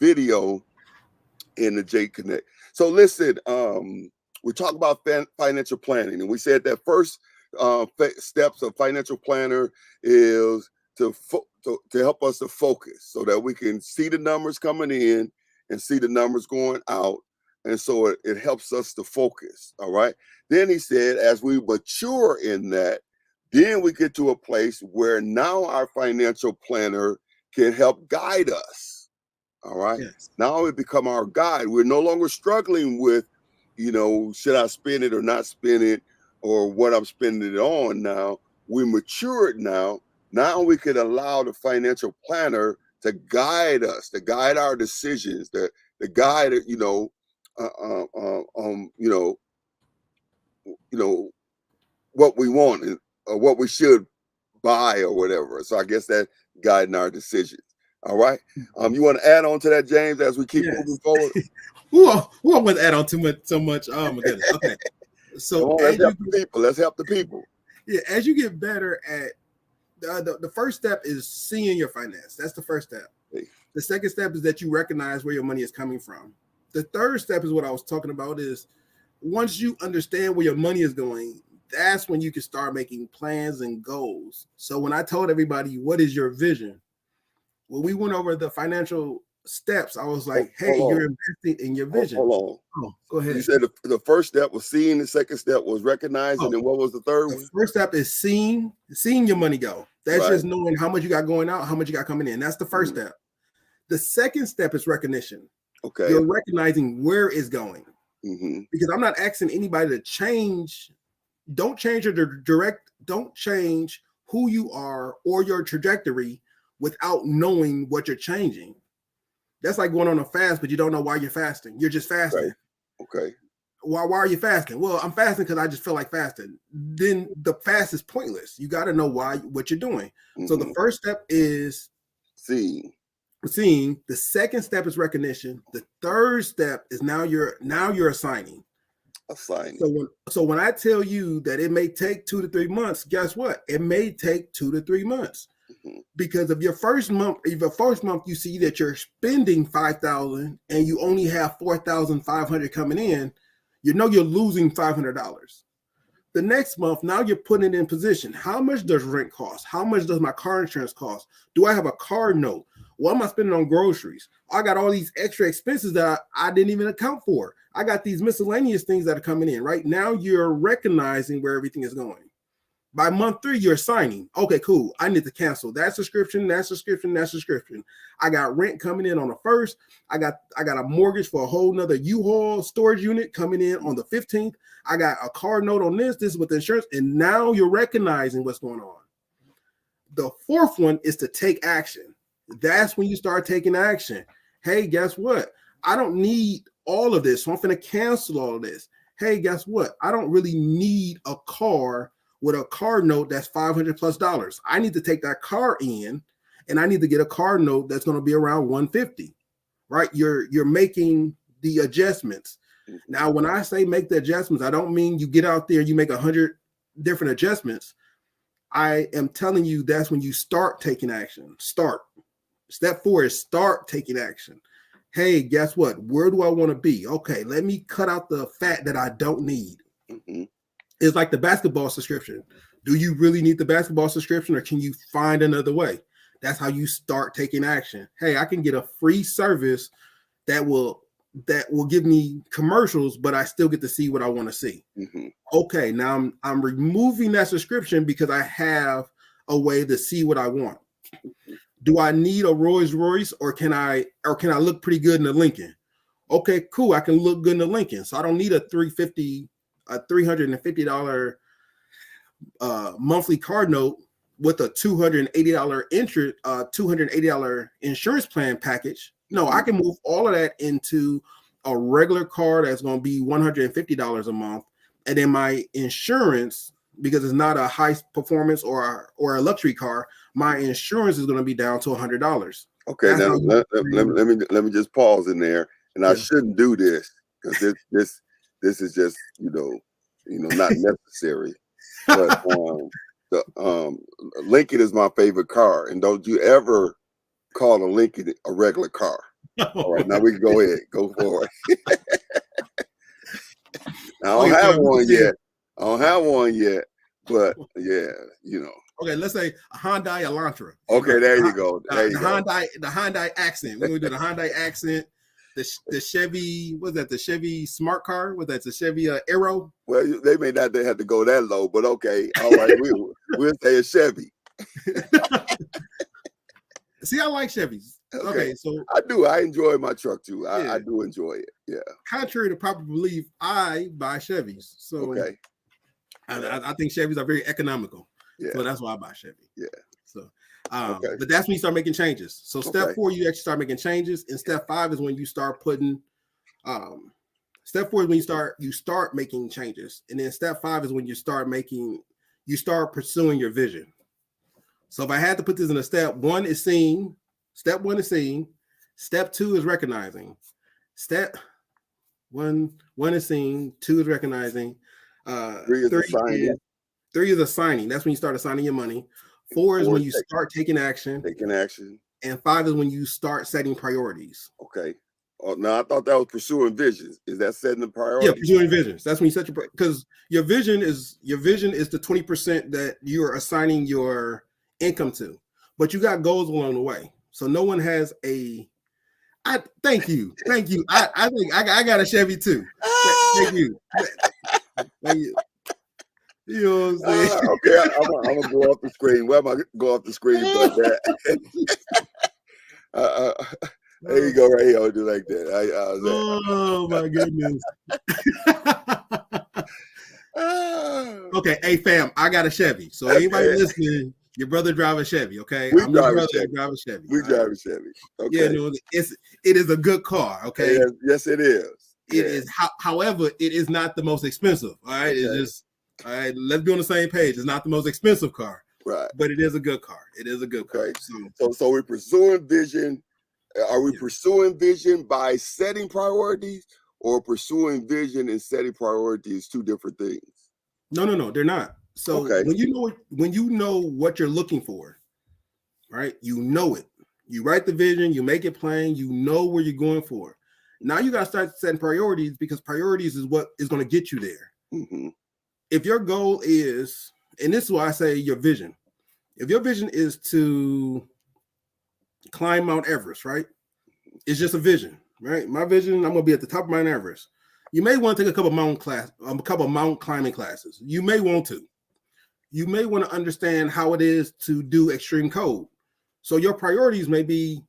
video in the J Connect. So listen, we talk about financial planning, and we said that first steps of financial planner is to help us to focus so that we can see the numbers coming in and see the numbers going out. And so it helps us to focus. All right. Then he said, as we mature in that, then we get to a place where now our financial planner can help guide us. All right. Yes. Now it become our guide. We're no longer struggling with, should I spend it or not spend it, or what I'm spending it on now. We matured now. Now we can allow the financial planner to guide us, to guide our decisions, to guide, what we want or what we should buy or whatever. So I guess that guiding our decisions. All right. You want to add on to that, James, as we keep moving forward? Who I want to add on so much. Oh my goodness. Okay. So let's help the people. Yeah, as you get better at the first step is seeing your finance. That's the first step. The second step is that you recognize where your money is coming from. The third step is what I was talking about, is once you understand where your money is going, that's when you can start making plans and goals. So when I told everybody, what is your vision? When we went over the financial steps, I was like, hey, you're investing in your vision. Hold on. Oh, go ahead. You said the first step was seeing, the second step was recognizing, and what was the third one? The first step is seeing your money go. That's just knowing how much you got going out, how much you got coming in. That's the first step. The second step is recognition. Okay. You're recognizing where it's going. Because I'm not asking anybody to change don't change don't change who you are or your trajectory without knowing what you're changing. That's like going on a fast, but you don't know why you're fasting. You're just fasting. Okay. Why are you fasting? Well, I'm fasting because I just feel like fasting. Then the fast is pointless. You got to know what you're doing. So the first step is seeing. The second step is recognition. The third step is now you're assigning. So when I tell you that it may take 2 to 3 months, guess what? It may take 2 to 3 months. Because of your first month, you see that you're spending $5,000 and you only have $4,500 coming in, you know you're losing $500. The next month, now you're putting it in position. How much does rent cost? How much does my car insurance cost? Do I have a car note? What am I spending on groceries? I got all these extra expenses that I didn't even account for. I got these miscellaneous things that are coming in. Right now, you're recognizing where everything is going. By month 3, you're signing. Okay, cool. I need to cancel that subscription, that subscription, that subscription. I got rent coming in on the 1st. I got a mortgage for a whole nother U-Haul storage unit coming in on the 15th. I got a car note on this is with insurance. And now you're recognizing what's going on. The fourth one is to take action. That's when you start taking action. Hey, guess what? I don't need all of this, so I'm going to cancel all of this. Hey, guess what? I don't really need a car with a car note that's $500+. I need to take that car in, and I need to get a car note that's going to be around $150. Right? You're making the adjustments. Now, when I say make the adjustments, I don't mean you get out there and you make 100 different adjustments. I am telling you that's when you start taking action. Start. Step 4 is start taking action. Hey, guess what? Where do I want to be? Okay, let me cut out the fat that I don't need. It's like the basketball subscription. Do you really need the basketball subscription, or can you find another way? That's how you start taking action. Hey, I can get a free service that will give me commercials, but I still get to see what I want to see. Okay, now I'm removing that subscription because I have a way to see what I want. Do I need a Rolls Royce, or can I look pretty good in the Lincoln? Okay, cool. I can look good in the Lincoln, so I don't need a $350 monthly card note with a $280 insurance plan package. No, I can move all of that into a regular car that's going to be $150 a month, and then my insurance, because it's not a high performance or a luxury car, my insurance is going to be down to $100. Okay, now let me just pause in there, and I shouldn't do this because this is just not necessary. But Lincoln is my favorite car, and don't you ever call a Lincoln a regular car. All right, now we can go ahead, go forward. I don't have one yet, but yeah, Okay, let's say a Hyundai Elantra. Okay, there you go. The Hyundai Accent. We're gonna do the Hyundai Accent. The Chevy, what's that? The Chevy Smart Car? What's that? The Chevy Arrow? Well, they may not have to go that low, but okay, all right, we'll say a Chevy. See, I like Chevys. Okay, so I enjoy my truck too. Yeah. I do enjoy it. Yeah. Contrary to popular belief, I buy Chevys. So I think Chevys are very economical. Yeah. So that's why I buy Chevy. Yeah. So but that's when you start making changes. So step 4, you actually start making changes, and step 5 is when you start putting step 4 is when you start making changes, and then step 5 is when you start pursuing your vision. So if I had to put this in a step 1 is seeing, step 1 is seeing, step 2 is recognizing, step 1 is seeing, 2 is recognizing, 3 is assigning. That's when you start assigning your money. 4 is when you start taking action. And 5 is when you start setting priorities. Okay. Oh, no, I thought that was pursuing visions. Is that setting the priority? Yeah, pursuing visions. That's when you set because your vision is the 20% that you're assigning your income to, but you got goals along the way. So no one has thank you. I think I got a Chevy too. Thank you. Thank you. You know what I'm saying? Okay, I'm gonna go off the screen. Where am I go off the screen? But that. There you go, right here. I'll do like that. Oh my goodness. Okay, hey fam, I got a Chevy. So anybody listening, your brother drive a Chevy. Okay, We I'm your drive a brother. Chevy. I drive a Chevy. We all right? drive a Chevy. Yeah, Okay. no, it is a good car. Okay, Yes, it is. it is. However, it is not the most expensive. All right, Okay. it's just all right. Let's be on the same page. It's not the most expensive car, Right. but it is a good car. It is a good car. So we're pursuing vision. Are we Yeah. pursuing vision by setting priorities, or pursuing vision and setting priorities two different things? No, they're not. So Okay. when you know what you're looking for, right? You know it. You write the vision, you make it plain, you know where you're going for. Now you got to start setting priorities, because priorities is what is going to get you there. Mm-hmm. If your goal is, and this is why I say your vision, if your vision is to climb Mount Everest, right? It's just a vision, right? My vision, I'm going to be at the top of Mount Everest. You may want to take a couple mountain climbing classes. You may want to. You may want to understand how it is to do extreme cold. So your priorities may be,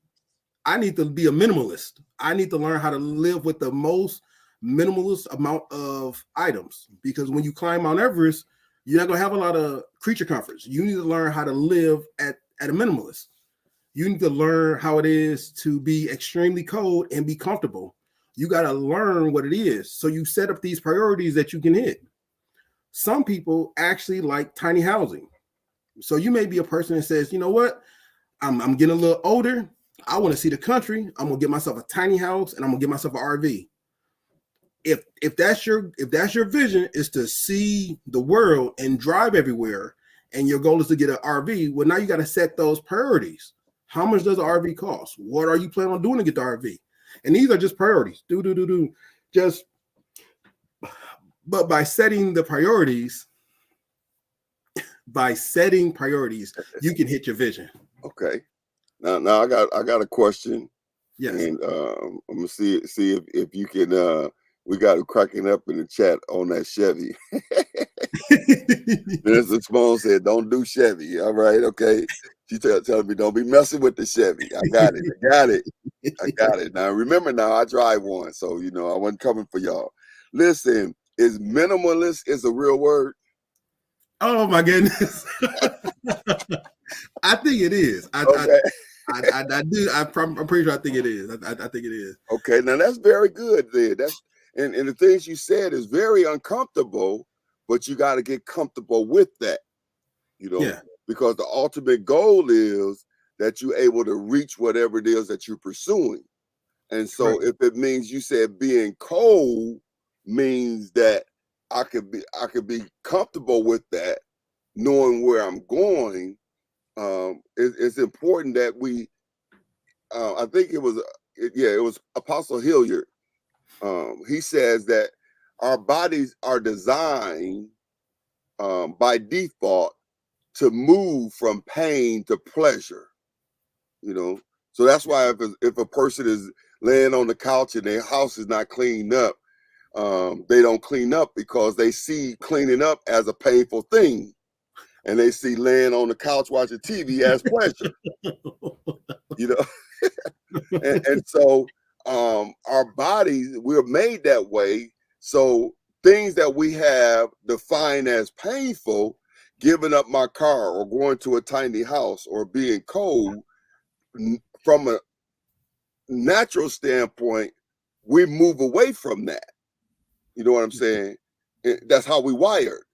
I need to be a minimalist. I need to learn how to live with the most minimalist amount of items, because when you climb Mount Everest, you're not going to have a lot of creature comforts. You need to learn how to live at a minimalist. You need to learn how it is to be extremely cold and be comfortable. You got to learn what it is. So you set up these priorities that you can hit. Some people actually like tiny housing. So you may be a person that says, you know what? I'm getting a little older. I want to see the country. I'm gonna get myself a tiny house and I'm gonna get myself an RV. If that's your vision, is to see the world and drive everywhere, and your goal is to get an RV, well, now you got to set those priorities. How much does an RV cost? What are you planning on doing to get the RV? And these are just priorities. But by setting priorities, you can hit your vision. Okay. Now I got a question. Yes. And I'm gonna see if you can. We got it cracking up in the chat on that Chevy. Mr. Simone said, "Don't do Chevy." All right, okay. She telling me, "Don't be messing with the Chevy." I got it. Now remember, now I drive one, so I wasn't coming for y'all. Listen, is minimalist is a real word? Oh my goodness. I think it is. Okay. I do. I'm pretty sure I think it is. I think it is. Okay, now that's very good there. And the things you said is very uncomfortable, but you got to get comfortable with that, Yeah. because the ultimate goal is that you're able to reach whatever it is that you're pursuing. And so Right. if it means, you said being cold means that I could be comfortable with that, knowing where I'm going. It's important that we, I think it was Apostle Hilliard. He says that our bodies are designed by default to move from pain to pleasure. So that's why if a person is laying on the couch and their house is not cleaned up, they don't clean up because they see cleaning up as a painful thing, and they see laying on the couch watching TV as pleasure. And so our bodies, we're made that way. So things that we have defined as painful, giving up my car or going to a tiny house or being cold, from a natural standpoint, we move away from that. You know what I'm saying? That's how we wired.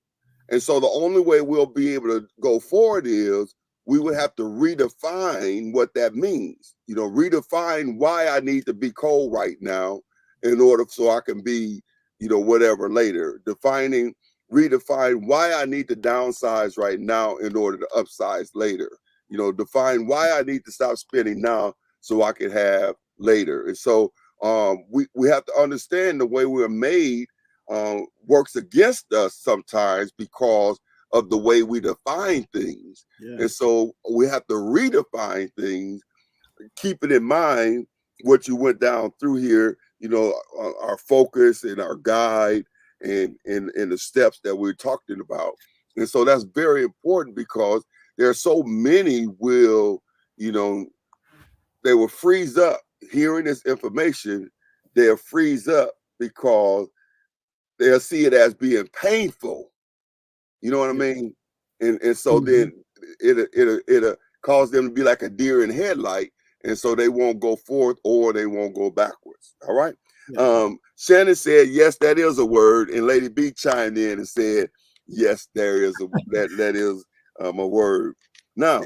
And so the only way we'll be able to go forward is we would have to redefine what that means. Redefine why I need to be cold right now in order so I can be, whatever later. Redefine why I need to downsize right now in order to upsize later. Define why I need to stop spending now so I can have later. And so we have to understand the way we're made works against us sometimes because of the way we define things. Yeah. And so we have to redefine things, keeping in mind what you went down through here, our focus and our guide and the steps that we're talking about. And so that's very important, because there are so many they will freeze up hearing this information. They'll freeze up because they'll see it as being painful, You know what I Yeah. mean? And so then it'll cause them to be like a deer in headlight, and so they won't go forth or they won't go backwards. All right. Yeah. Shannon said, yes, that is a word, and Lady B chimed in and said, yes, there is that is a word. Now,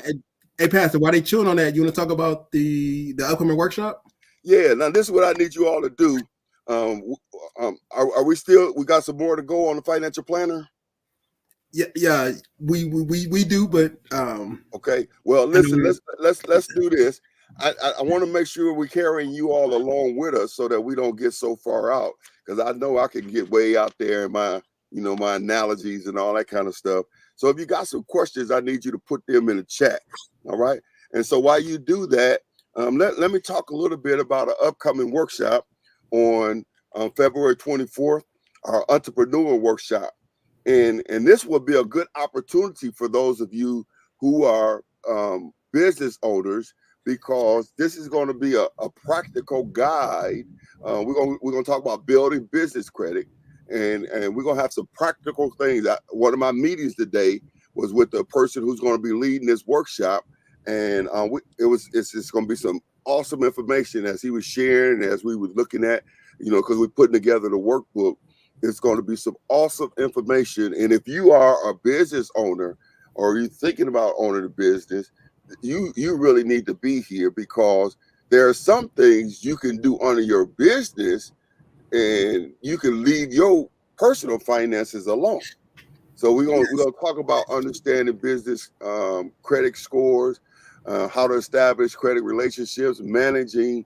Hey, Pastor, while they chewing on that, you want to talk about the upcoming workshop? yeah. Now this is what I need you all to do. Are we still? We got some more to go on the financial planner. Yeah, we do, but Okay. Well, listen. Let's do this. I want to make sure we're carrying you all along with us so that we don't get so far out, because I know I can get way out there in my my analogies and all that kind of stuff. So if you got some questions, I need you to put them in the chat. All right. And so while you do that, let me talk a little bit about an upcoming workshop on February 24th, our entrepreneur workshop. And this will be a good opportunity for those of you who are business owners, because this is going to be a practical guide. We're gonna talk about building business credit, and we're gonna have some practical things. One of my meetings today was with the person who's going to be leading this workshop, and it's just going to be some awesome information as he was sharing, as we were looking at, because we're putting together the workbook. It's going to be some awesome information. And if you are a business owner or you're thinking about owning a business, you really need to be here, because there are some things you can do under your business and you can leave your personal finances alone. So we're gonna talk about understanding business credit scores, how to establish credit relationships, managing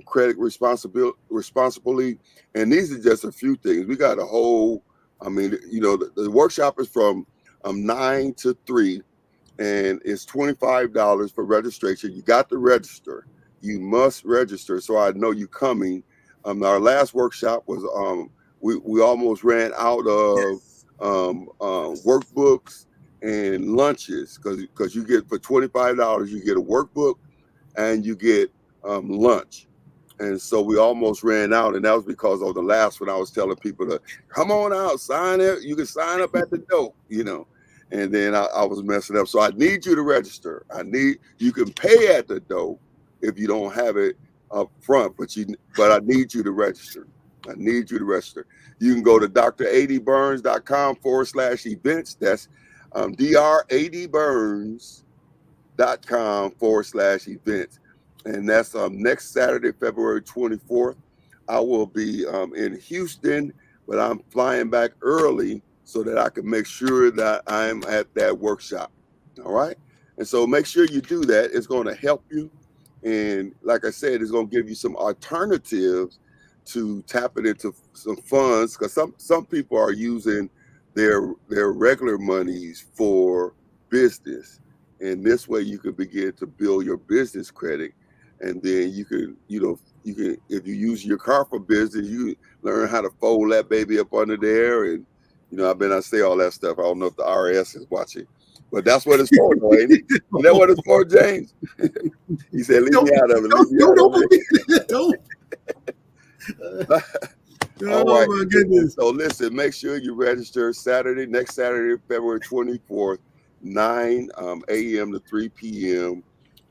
credit responsibly, and these are just a few things. We got a whole. I mean, the workshop is from 9 to 3, and it's $25 for registration. You got to register. You must register, so I know you coming. Our last workshop was we almost ran out of workbooks and lunches, because you get, for $25 you get a workbook and you get lunch. And so we almost ran out, and that was because of the last one. I was telling people to come on out, sign it. You can sign up at the door, and then I was messing up. So I need you to register. You can pay at the door if you don't have it up front, but I need you to register. I need you to register. You can go to dradburns.com/events. That's dradburns.com/events. And that's next Saturday, February 24th. I will be in Houston, but I'm flying back early so that I can make sure that I'm at that workshop. All right. And so make sure you do that. It's going to help you. And like I said, it's going to give you some alternatives to tap it into some funds, because some people are using their regular monies for business. And this way you can begin to build your business credit. And then you can, if you use your car for business, you learn how to fold that baby up under there. And, I say all that stuff. I don't know if the IRS is watching, but that's what it's for, though, ain't it? Isn't that what it's for, James? He said, leave me out of it. Leave me out of it. Don't. All right. My goodness. So listen, make sure you register next Saturday, February 24th, 9 a.m. to 3 p.m.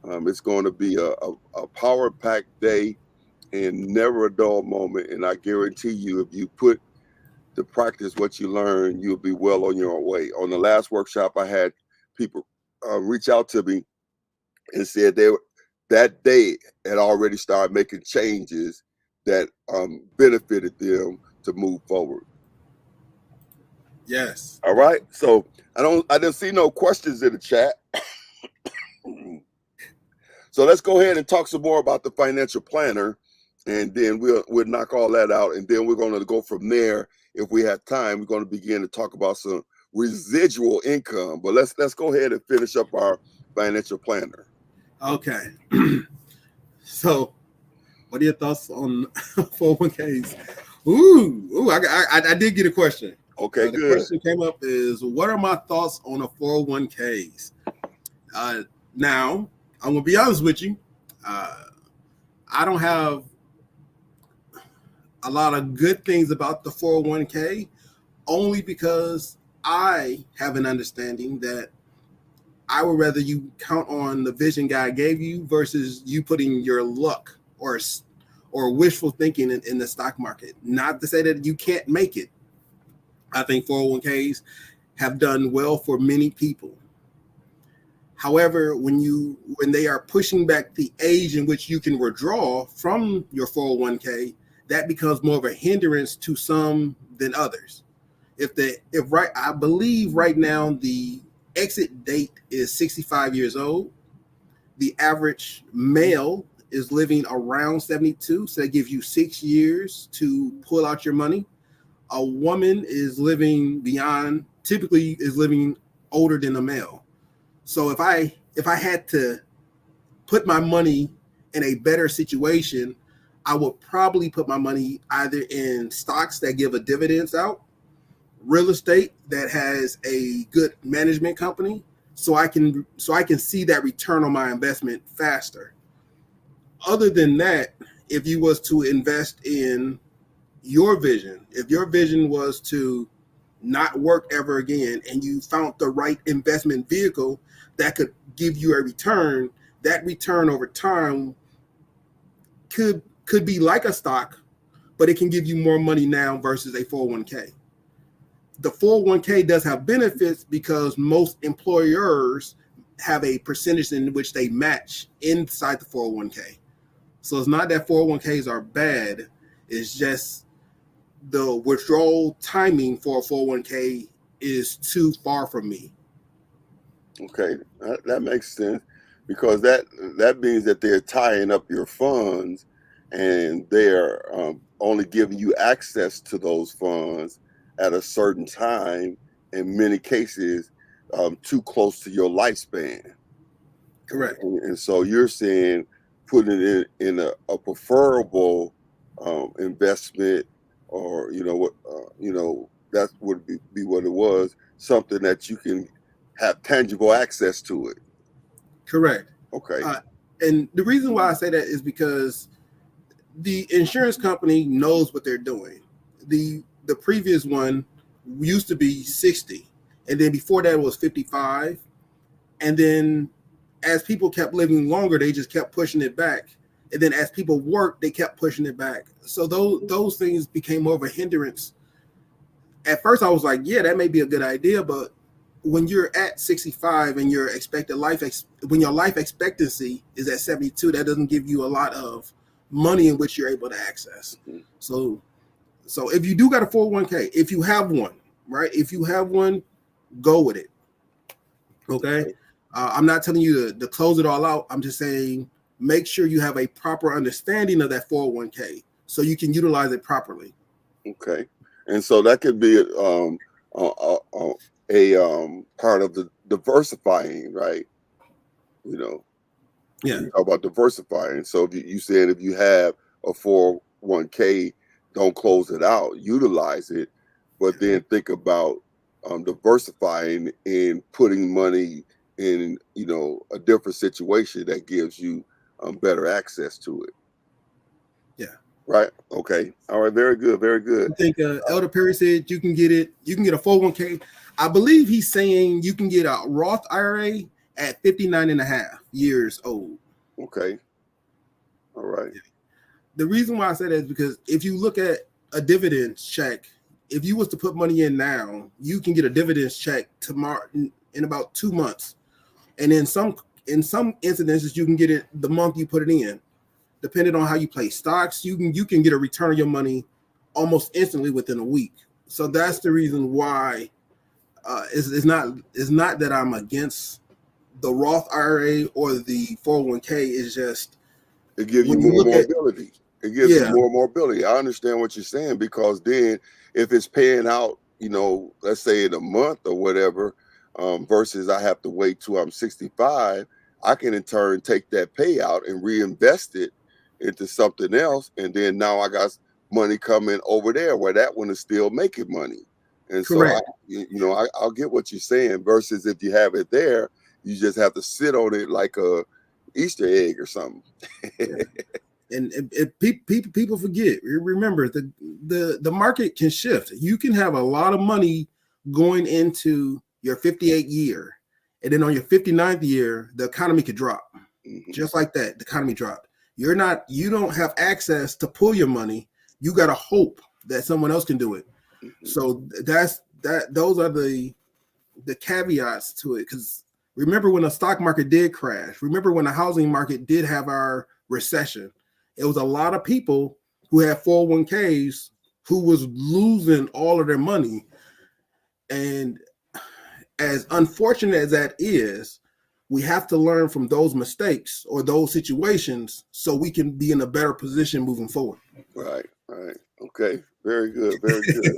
It's going to be a power-packed day and never a dull moment. And I guarantee you, if you put to practice what you learn, you'll be well on your way. On the last workshop, I had people reach out to me and said that day had already started making changes that benefited them to move forward. Yes. All right. So I didn't see no questions in the chat. So let's go ahead and talk some more about the financial planner, and then we'll knock all that out, and then we're going to go from there. If we have time, we're going to begin to talk about some residual income. But let's go ahead and finish up our financial planner. Okay. So, what are your thoughts on 401ks? Ooh, I did get a question. Okay, the good. question came up is, what are my thoughts on a 401ks? Now, I'm gonna be honest with you. I don't have a lot of good things about the 401k, only because I have an understanding that I would rather you count on the vision God gave you versus you putting your luck or wishful thinking in the stock market. Not to say that you can't make it. I think 401ks have done well for many people. However, when they are pushing back the age in which you can withdraw from your 401k, that becomes more of a hindrance to some than others. I believe right now the exit date is 65 years old. The average male is living around 72, so that gives you 6 years to pull out your money. A woman is typically is living older than a male. So if I had to put my money in a better situation, I would probably put my money either in stocks that give a dividends out, real estate that has a good management company, so I can see that return on my investment faster. Other than that, if you was to invest in your vision, if your vision was to not work ever again and you found the right investment vehicle that could give you a return, that return over time could be like a stock, but it can give you more money now versus a 401k. The 401k does have benefits because most employers have a percentage in which they match inside the 401k. So it's not that 401ks are bad. It's just the withdrawal timing for a 401k is too far from me. Okay, that makes sense, because that means that they're tying up your funds, and they're only giving you access to those funds at a certain time, in many cases too close to your lifespan. Correct. And so you're saying putting it in a preferable investment, or that would be what it was, something that you can have tangible access to it. Correct. Okay. And the reason why I say that is because the insurance company knows what they're doing. The previous one used to be 60, and then before that it was 55, and then as people kept living longer, they just kept pushing it back, and then as people worked, they kept pushing it back. So those things became more of a hindrance. At first, I was like, yeah, that may be a good idea, but when you're at 65 and your when your life expectancy is at 72, that doesn't give you a lot of money in which you're able to access. Mm-hmm. So if you do got a 401k, if you have one, right? If you have one, go with it. Okay. I'm not telling you to close it all out. I'm just saying, make sure you have a proper understanding of that 401k so you can utilize it properly. Okay. And so that could be a part of the diversifying, right? Yeah. You talk about diversifying. So if you said if you have a 401k, don't close it out, utilize it, but then think about diversifying and putting money in a different situation that gives you better access to it. Yeah. Right. Okay. All right. Very good. Very good. I think Elder Perry said you can get a 401k. I believe he's saying you can get a Roth IRA at 59 and a half years old. Okay. All right. The reason why I say that is because if you look at a dividends check, if you was to put money in now, you can get a dividends check tomorrow in about 2 months. And in some incidences, you can get it the month you put it in. Depending on how you play stocks, you can get a return on your money almost instantly within a week. So that's the reason why it's not that I'm against the Roth IRA or the 401k. It's just it gives you more mobility. It gives you more mobility. I understand what you're saying, because then if it's paying out, let's say in a month or whatever, versus I have to wait till I'm 65, I can in turn take that payout and reinvest it into something else, and then now I got money coming over there where that one is still making money. And correct. So I'll get what you're saying, versus if you have it there, you just have to sit on it like a Easter egg or something. Yeah. And people forget. Remember, the market can shift. You can have a lot of money going into your 58th year, and then on your 59th year, the economy could drop. Just like that, the economy dropped. You don't have access to pull your money. You got to hope that someone else can do it. So those are the caveats to it. Because remember when the stock market did crash, remember when the housing market did have our recession, it was a lot of people who had 401ks who was losing all of their money. And as unfortunate as that is, we have to learn from those mistakes or those situations so we can be in a better position moving forward. Right. Okay. Very good. Very good.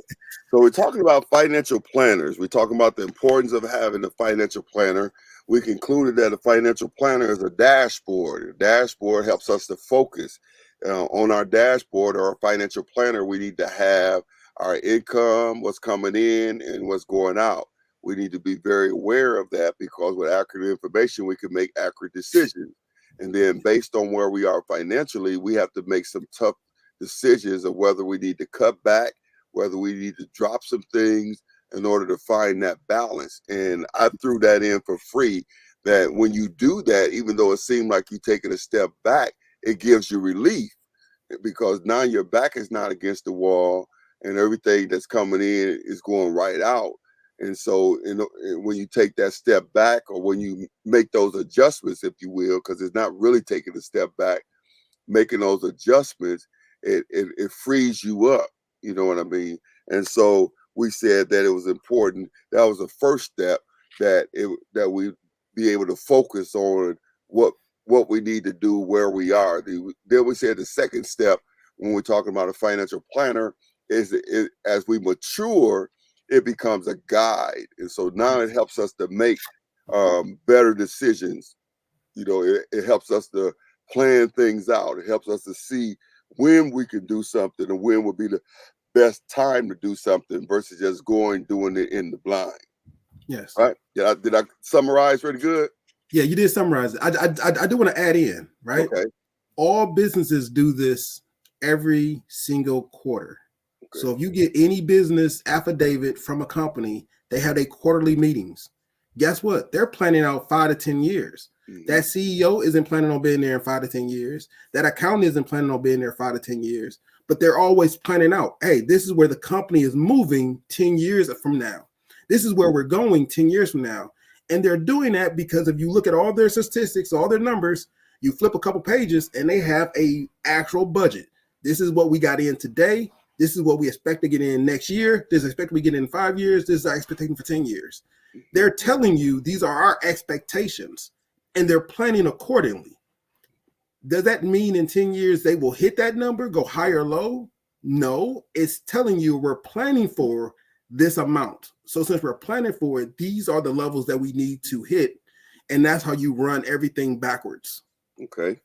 So we're talking about financial planners. We're talking about the importance of having a financial planner. We concluded that a financial planner is a dashboard. A dashboard helps us to focus. On our dashboard or our financial planner, we need to have our income, what's coming in, and what's going out. We need to be very aware of that because with accurate information, we can make accurate decisions. And then based on where we are financially, we have to make some tough decisions of whether we need to cut back, whether we need to drop some things in order to find that balance. And I threw that in for free, that when you do that, even though it seemed like you're taking a step back, it gives you relief because now your back is not against the wall and everything that's coming in is going right out. And so when you take that step back or when you make those adjustments, if you will, because it's not really taking a step back, making those adjustments, it frees you up. You know what I mean? And so we said that it was important. That was the first step that we be able to focus on what we need to do, where we are. Then we said the second step when we're talking about a financial planner is as we mature, it becomes a guide. And so now it helps us to make better decisions. You know, it helps us to plan things out. It helps us to see when we can do something and when would be the best time to do something versus just doing it in the blind. Yes. Right? Did I summarize pretty good? Yeah, you did summarize it. I do want to add in, right? Okay. All businesses do this every single quarter. Okay. So if you get any business affidavit from a company, they have their quarterly meetings. Guess what? They're planning out 5 to 10 years. Mm-hmm. That CEO isn't planning on being there in 5 to 10 years. That accountant isn't planning on being there 5 to 10 years. But they're always planning out, hey, this is where the company is moving 10 years from now. This is where we're going 10 years from now. And they're doing that because if you look at all their statistics, all their numbers, you flip a couple pages and they have a actual budget. This is what we got in today. This is what we expect to get in next year. This is expected we get in 5 years. This is our expectation for 10 years. They're telling you these are our expectations and they're planning accordingly. Does that mean in 10 years they will hit that number, go high or low? No, it's telling you we're planning for this amount. So since we're planning for it, these are the levels that we need to hit. And that's how you run everything backwards. Okay.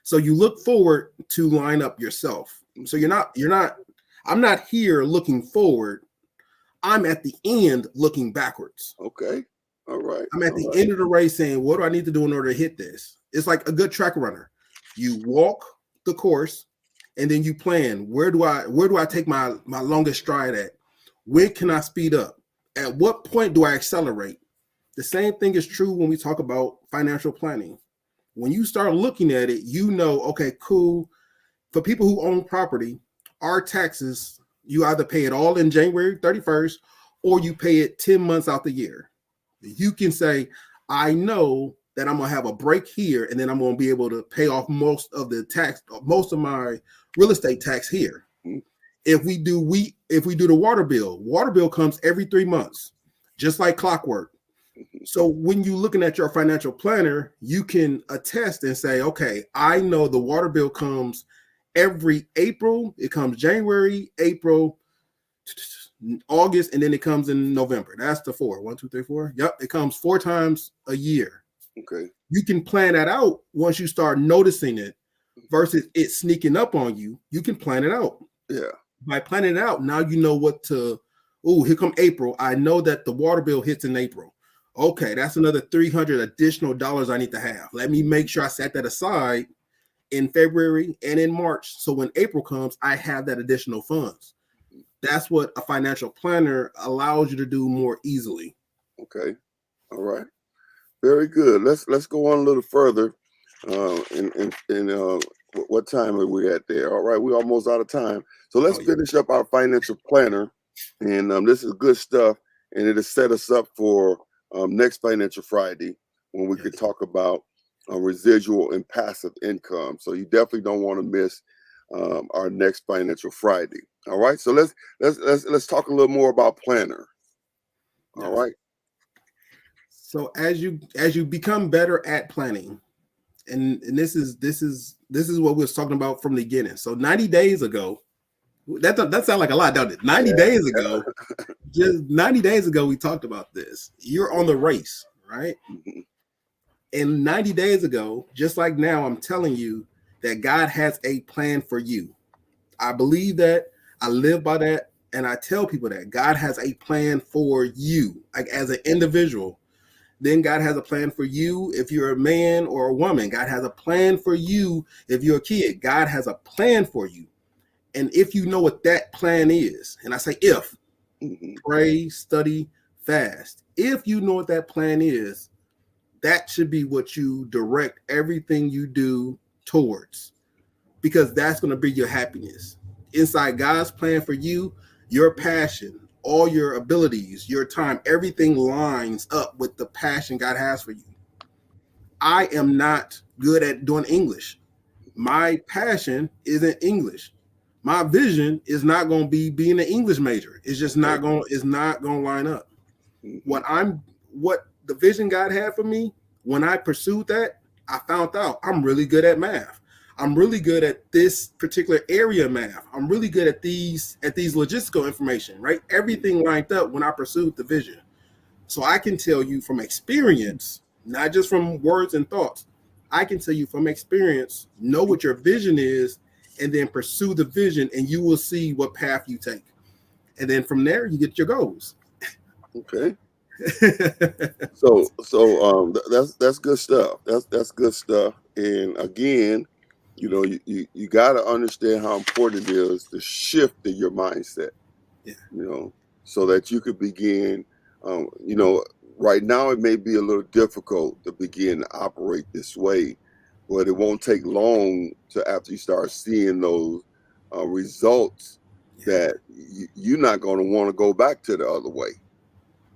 So you look forward to line up yourself. So I'm not here looking forward. I'm at the end looking backwards. Okay. All right. I'm at the end of the race saying, what do I need to do in order to hit this? It's like a good track runner. You walk the course and then you plan, where do I take my longest stride at? When can I speed up? At what point do I accelerate? The same thing is true when we talk about financial planning. When you start looking at it, you know, okay, cool. For people who own property, our taxes, you either pay it all in January 31st or you pay it 10 months out the year. You can say, I know that I'm going to have a break here and then I'm going to be able to pay off most of my real estate tax here. If we do the water bill comes every 3 months, just like clockwork. So when you're looking at your financial planner, you can attest and say, okay, I know the water bill comes every April. It comes January, April, August, and then it comes in November. That's the 4. 1, 2, 3, 4. Yep, it comes 4 times a year. Okay. You can plan that out once you start noticing it versus it sneaking up on you. You can plan it out. Yeah. By planning it out, now you know what to. Oh, here come April. I know that the water bill hits in April. Okay, that's another $300 additional dollars I need to have. Let me make sure I set that aside in February and in March. So when April comes, I have that additional funds. That's what a financial planner allows you to do more easily. Okay. All right. Very good. Let's go on a little further. What time are we at there? All right, we're almost out of time. So let's Oh yeah. finish up our financial planner, and this is good stuff, and it'll set us up for next Financial Friday when we can Yes. talk about residual and passive income. So you definitely don't want to miss our next Financial Friday. All right, so let's talk a little more about planner. All Yes. right. So as you become better at planning, and this is what we was talking about from the beginning. So 90 days ago, that sounds like a lot, don't it? 90 Yeah. days ago, just 90 days ago, we talked about this. You're on the race, right? Mhm. And 90 days ago, just like now, I'm telling you that God has a plan for you. I believe that. I live by that. And I tell people that God has a plan for you, like as an individual. Then God has a plan for you if you're a man or a woman. God has a plan for you if you're a kid. God has a plan for you. And if you know what that plan is, and I say if, Mhm. pray, study, fast. If you know what that plan is, that should be what you direct everything you do towards, because that's going to be your happiness. Inside God's plan for you, your passion, all your abilities, your time, everything lines up with the passion God has for you. I am not good at doing English. My passion isn't English. My vision is not going to be being an English major. It's just Okay. not going to line up. Mhm. What the vision God had for me, when I pursued that, I found out I'm really good at math. I'm really good at this particular area of math. I'm really good at these logistical information, right? Everything lined up when I pursued the vision. So I can tell you from experience, not just from words and thoughts. I can tell you from experience, know what your vision is, and then pursue the vision, and you will see what path you take. And then from there, you get your goals. Okay. So that's good stuff. That's good stuff. And again, you got to understand how important it is to shift in your mindset. Yeah. You know, so that you could begin. You know, right now it may be a little difficult to begin to operate this way, but it won't take long to after you start seeing those results Yeah. that you're not going to want to go back to the other way.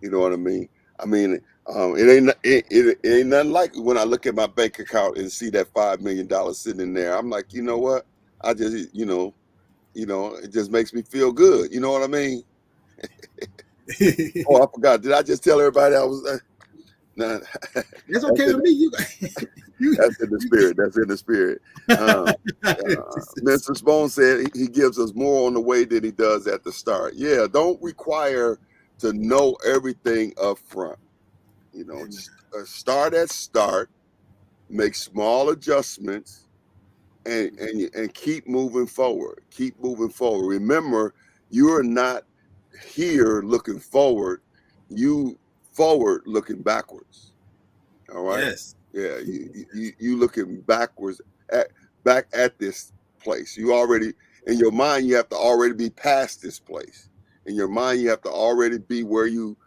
You know what I mean? I mean, it ain't nothing like when I look at my bank account and see that $5 million sitting in there. I'm like, you know what? I just, it just makes me feel good. You know what I mean? Oh, I forgot. Did I just tell everybody I was? Nah, That's okay with me. You, that's in the you, spirit. That's in the spirit. Um, Mr. Spohn said he gives us more on the way than he does at the start. Yeah, don't require to know everything up front. Start at start, make small adjustments, and keep moving forward. Keep moving forward. Remember, you are not here looking forward. You forward looking backwards. All right. yes. Yeah, you looking backwards at back at this place. You already in your mind. You have to already be past this place. In your mind, you have to already be where you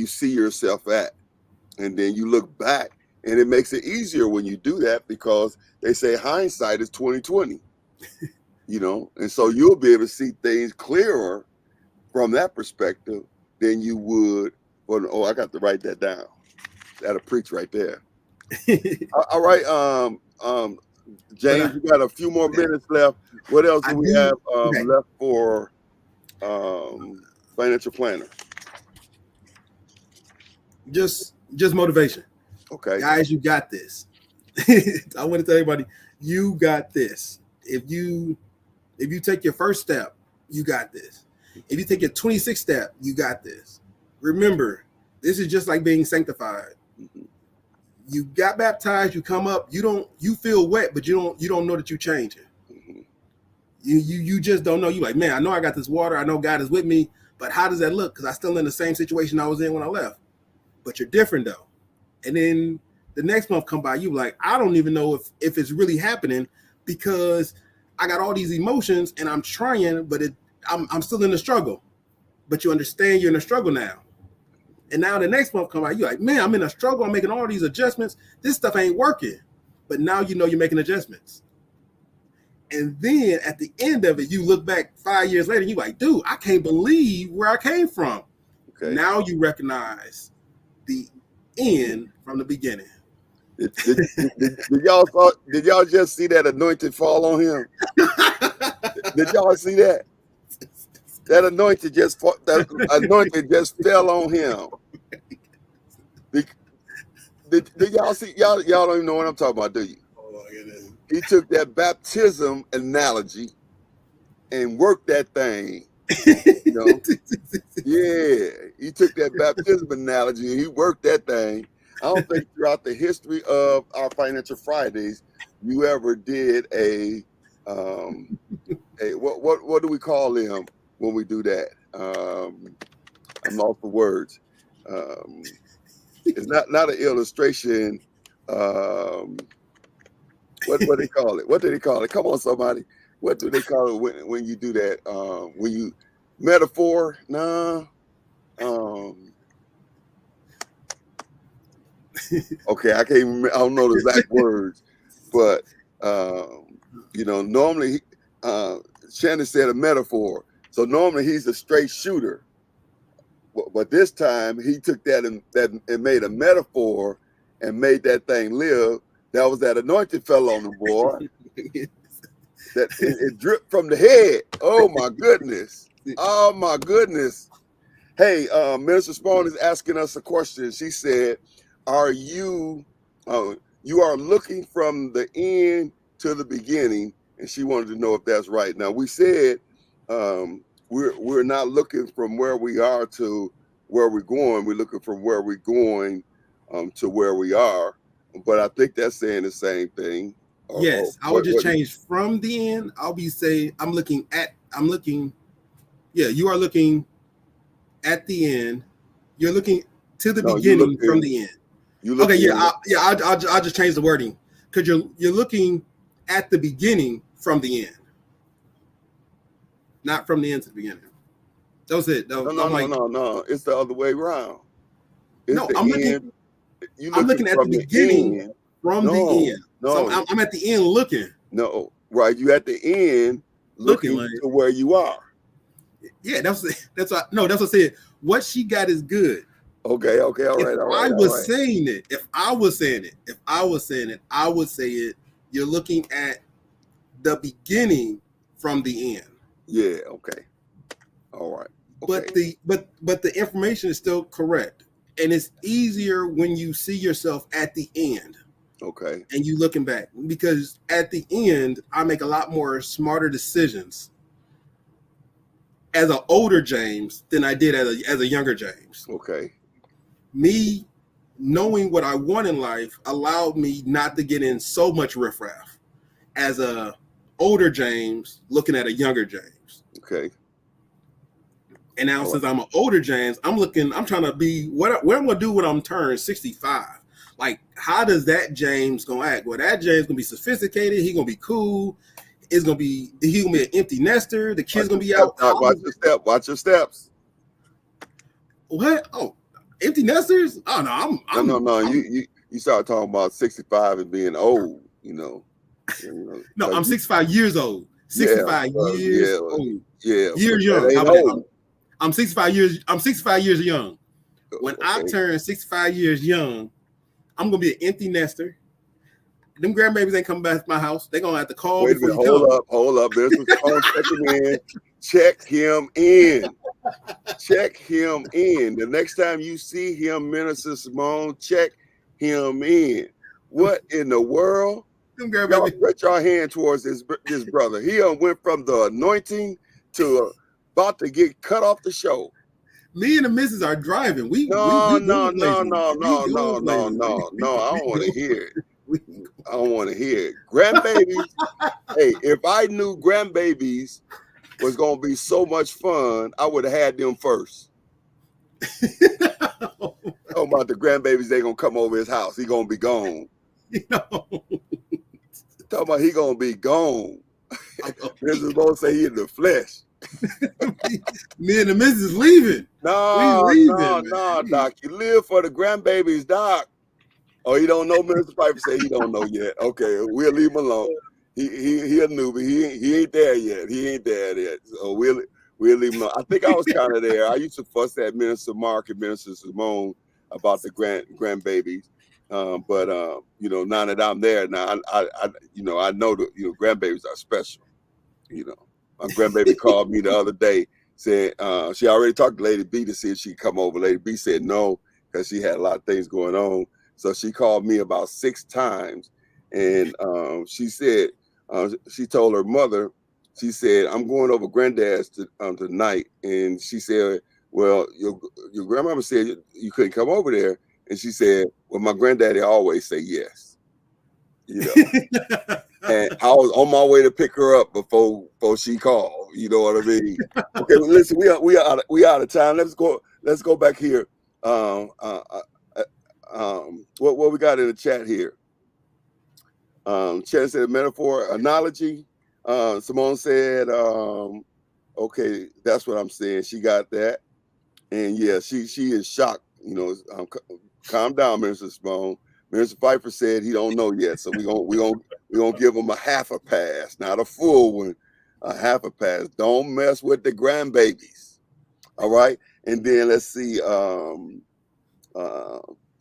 see yourself at, and then you look back, and it makes it easier when you do that because they say hindsight is 20/20. And so you'll be able to see things clearer from that perspective than you would. Oh, I got to write that down. That'll preach right there. All right, But James, we got a few more minutes left. What else I do we have do. Okay. left for financial planner? Just motivation. Okay. Guys, you got this. I want to tell everybody, you got this. If you take your first step, you got this. If you take your 26th step, you got this. Remember, this is just like being sanctified. Mhm. You got baptized, you come up, you feel wet, but you don't know that you're changing. Mhm. You just don't know. You like, man, I know I got this water, I know God is with me, but how does that look? Because I'm still in the same situation I was in when I left. But you're different though. And then the next month come by, you like, I don't even know if it's really happening because I got all these emotions and I'm trying, but I'm still in the struggle. but you understand you're in a struggle now. And now the next month come out, you're like, man, I'm in a struggle. I'm making all these adjustments. This stuff ain't working. But now you know you're making adjustments. And then at the end of it, you look back 5 years later, and you're like, dude, I can't believe where I came from. Okay. Now you recognize the end from the beginning. Did y'all just see that anointing fall on him? Did y'all see that? That anointing just fell on him. Did y'all see? Y'all don't even know what I'm talking about, do you? Oh, he took that baptism analogy and worked that thing. You know? Yeah, he took that baptism analogy and he worked that thing. I don't think throughout the history of our Financial Fridays you ever did a what do we call them when we do that? I'm lost for words. It's not an illustration. What do they call it? What do they call it? Come on, somebody. What do they call it when you do that? When you metaphor? No. Okay, I can't remember. I don't know the exact words, but normally Shannon said a metaphor. So normally he's a straight shooter, but this time he took that and made a metaphor and made that thing live. That was that anointing fell on the boy. That it dripped from the head. Oh my goodness! Oh my goodness! Hey, Minister Spawn is asking us a question. She said, "Are you you are looking from the end to the beginning?" And she wanted to know if that's right. Now we said we're not looking from where we are to where we're going. We're looking from where we're going to where we are. But I think that's saying the same thing. Yes, I would just change from the end. I'll be saying yeah, you are looking at the end. You're looking to the beginning from the end. Okay, yeah, I'll just change the wording because you're looking at the beginning from the end, not from the end to the beginning. That was it. No. It's the other way around. I'm looking at the beginning from the end. No, so I'm at the end looking. No, right. You at the end looking to where you are. Yeah, that's what I said. What she got is good. Okay, all right. If I was saying it, I would say it. You're looking at the beginning from the end. Yeah. Okay. All right. Okay. But the information is still correct, and it's easier when you see yourself at the end. Okay. And you looking back, because at the end, I make a lot more smarter decisions as an older James than I did as a younger James. Okay. Me knowing what I want in life allowed me not to get in so much riffraff as a older James looking at a younger James. Okay. And now since I'm an older James, I'm trying to be what I'm gonna do when I'm turned 65. Like, how does that James gonna act? Well, that James gonna be sophisticated. He gonna be cool. He gonna be an empty nester. The kids gonna be out. Watch your steps. What? Oh, empty nesters? Oh no, No. You start talking about 65 and being old. No, I'm 65 years old. 65 years old. Yeah, years young. I'm 65 years. I'm 65 years young. When I turn 65 years young, I'm gonna be an empty nester. Them grandbabies ain't coming back to my house. They're gonna have to call before you come. Hold up. There's a phone checking in. Check him in. Check him in. The next time you see him, Minister Simone, check him in. What in the world? Y'all stretch your hand towards this brother. He went from the anointing to about to get cut off the show. Me and the missus are driving. No. I don't want to hear it. Grandbabies. Hey, if I knew grandbabies was gonna be so much fun, I would have had them first. Talking about the grandbabies, they gonna come over his house. He gonna be gone. Talking about he gonna be gone. This is gonna say he in the flesh. Me and the missus leaving. No, We leaving, no, man. Doc. You live for the grandbabies, Doc. Oh, you don't know? Mr. Piper said he don't know yet. Okay, we'll leave him alone. He a newbie. He ain't there yet. He ain't there yet. So we'll leave him alone. I think I was kind of there. I used to fuss at Minister Mark and Minister Simone about the grandbabies. But you know, now that I'm there now, I know that grandbabies are special. You know, my grandbaby called me the other day, said she already talked to Lady B to see if she'd come over. Lady B said no because she had a lot of things going on. So she called me about 6 times, and she said she told her mother, she said, I'm going over granddad's tonight, and she said, well, your grandmama said you couldn't come over there, and she said, well, my granddaddy always say yes. You know. And I was on my way to pick her up before she called. You know what I mean? Okay, well, listen, we out of time. Let's go back here. What we got in the chat here? Chat said metaphor, analogy. Simone said, okay, that's what I'm saying. She got that, and yeah, she is shocked. You know, calm down, Minister Simone. Minister Pfeiffer said he don't know yet, so we gonna give him a half a pass, not a full one, a half a pass. Don't mess with the grandbabies. All right, and then let's see.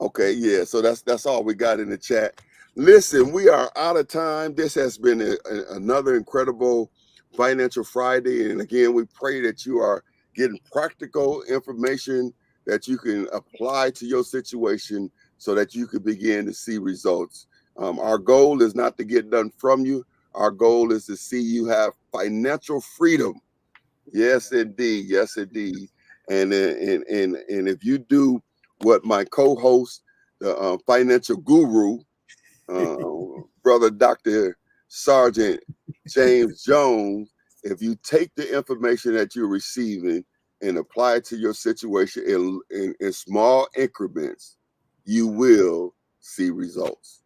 Okay, yeah. So that's all we got in the chat. Listen, we are out of time. This has been another incredible Financial Friday, and again, we pray that you are getting practical information that you can apply to your situation so that you can begin to see results. Our goal is not to get done from you. Our goal is to see you have financial freedom. Yes, indeed. Yes, indeed. And if you do what my co-host, the financial guru, brother Dr. Sergeant James Jones, if you take the information that you're receiving and apply it to your situation in small increments, you will see results.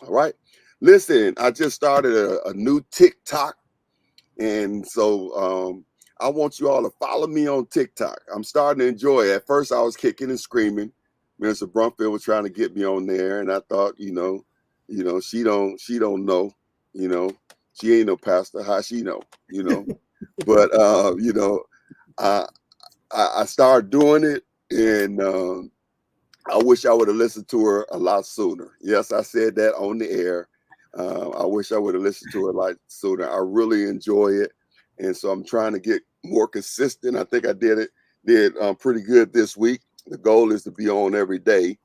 All right. Listen, I just started a new TikTok. And so I want you all to follow me on TikTok. I'm starting to enjoy it. At first, I was kicking and screaming. Minister Brumfield was trying to get me on there, and I thought, she don't know, she ain't no pastor. How she know, But I started doing it, and I wish I would have listened to her a lot sooner. Yes, I said that on the air. I wish I would have listened to her a lot sooner. I really enjoy it, and so I'm trying to get more consistent. I think I did pretty good this week. The goal is to be on every day,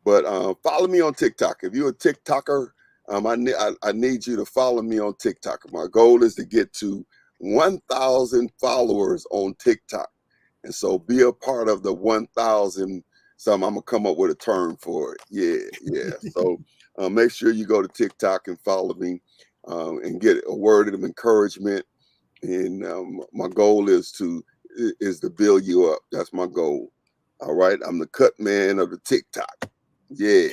but follow me on TikTok. If you're a TikToker, I need you to follow me on TikTok. My goal is to get to 1,000 followers on TikTok, and so be a part of the 1,000. I'm gonna come up with a term for it. Yeah. So make sure you go to TikTok and follow me and get a word of encouragement. And my goal is to build you up. That's my goal. All right. I'm the cut man of the TikTok. Yeah.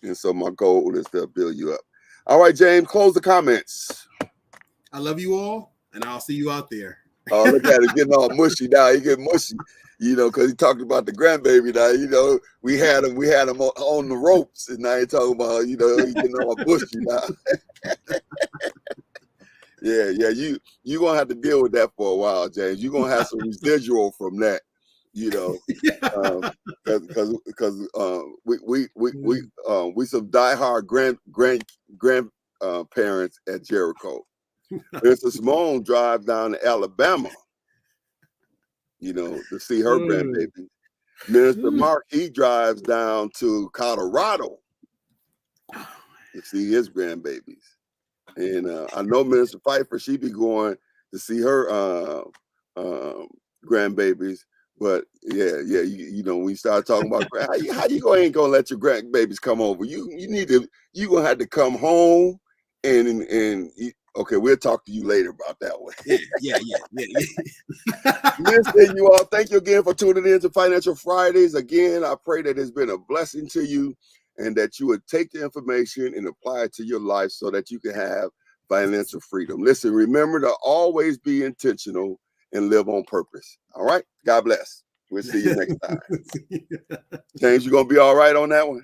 And so my goal is to build you up. All right, James, close the comments. I love you all, and I'll see you out there. Oh, look at it getting all mushy now. He getting mushy, because he talked about the grandbaby now. We had him on the ropes, and now he talking about, he getting all mushy now. Yeah, you gonna have to deal with that for a while, James. You're gonna have some residual from that, because we some diehard grandparents at Jericho. Mr. Simone drive down to Alabama, to see her grandbaby. Minister Mark, he drives down to Colorado to see his grandbabies. And I know Minister Pfeiffer, she be going to see her grandbabies. But yeah, we start talking about how you ain't gonna let your grandbabies come over. You gonna have to come home and okay, we'll talk to you later about that one. Yeah. Listen, you all, thank you again for tuning in to Financial Fridays. Again, I pray that it's been a blessing to you and that you would take the information and apply it to your life so that you can have financial freedom. Listen, remember to always be intentional and live on purpose. All right. God bless. We'll see you next time. James, you gonna be all right on that one?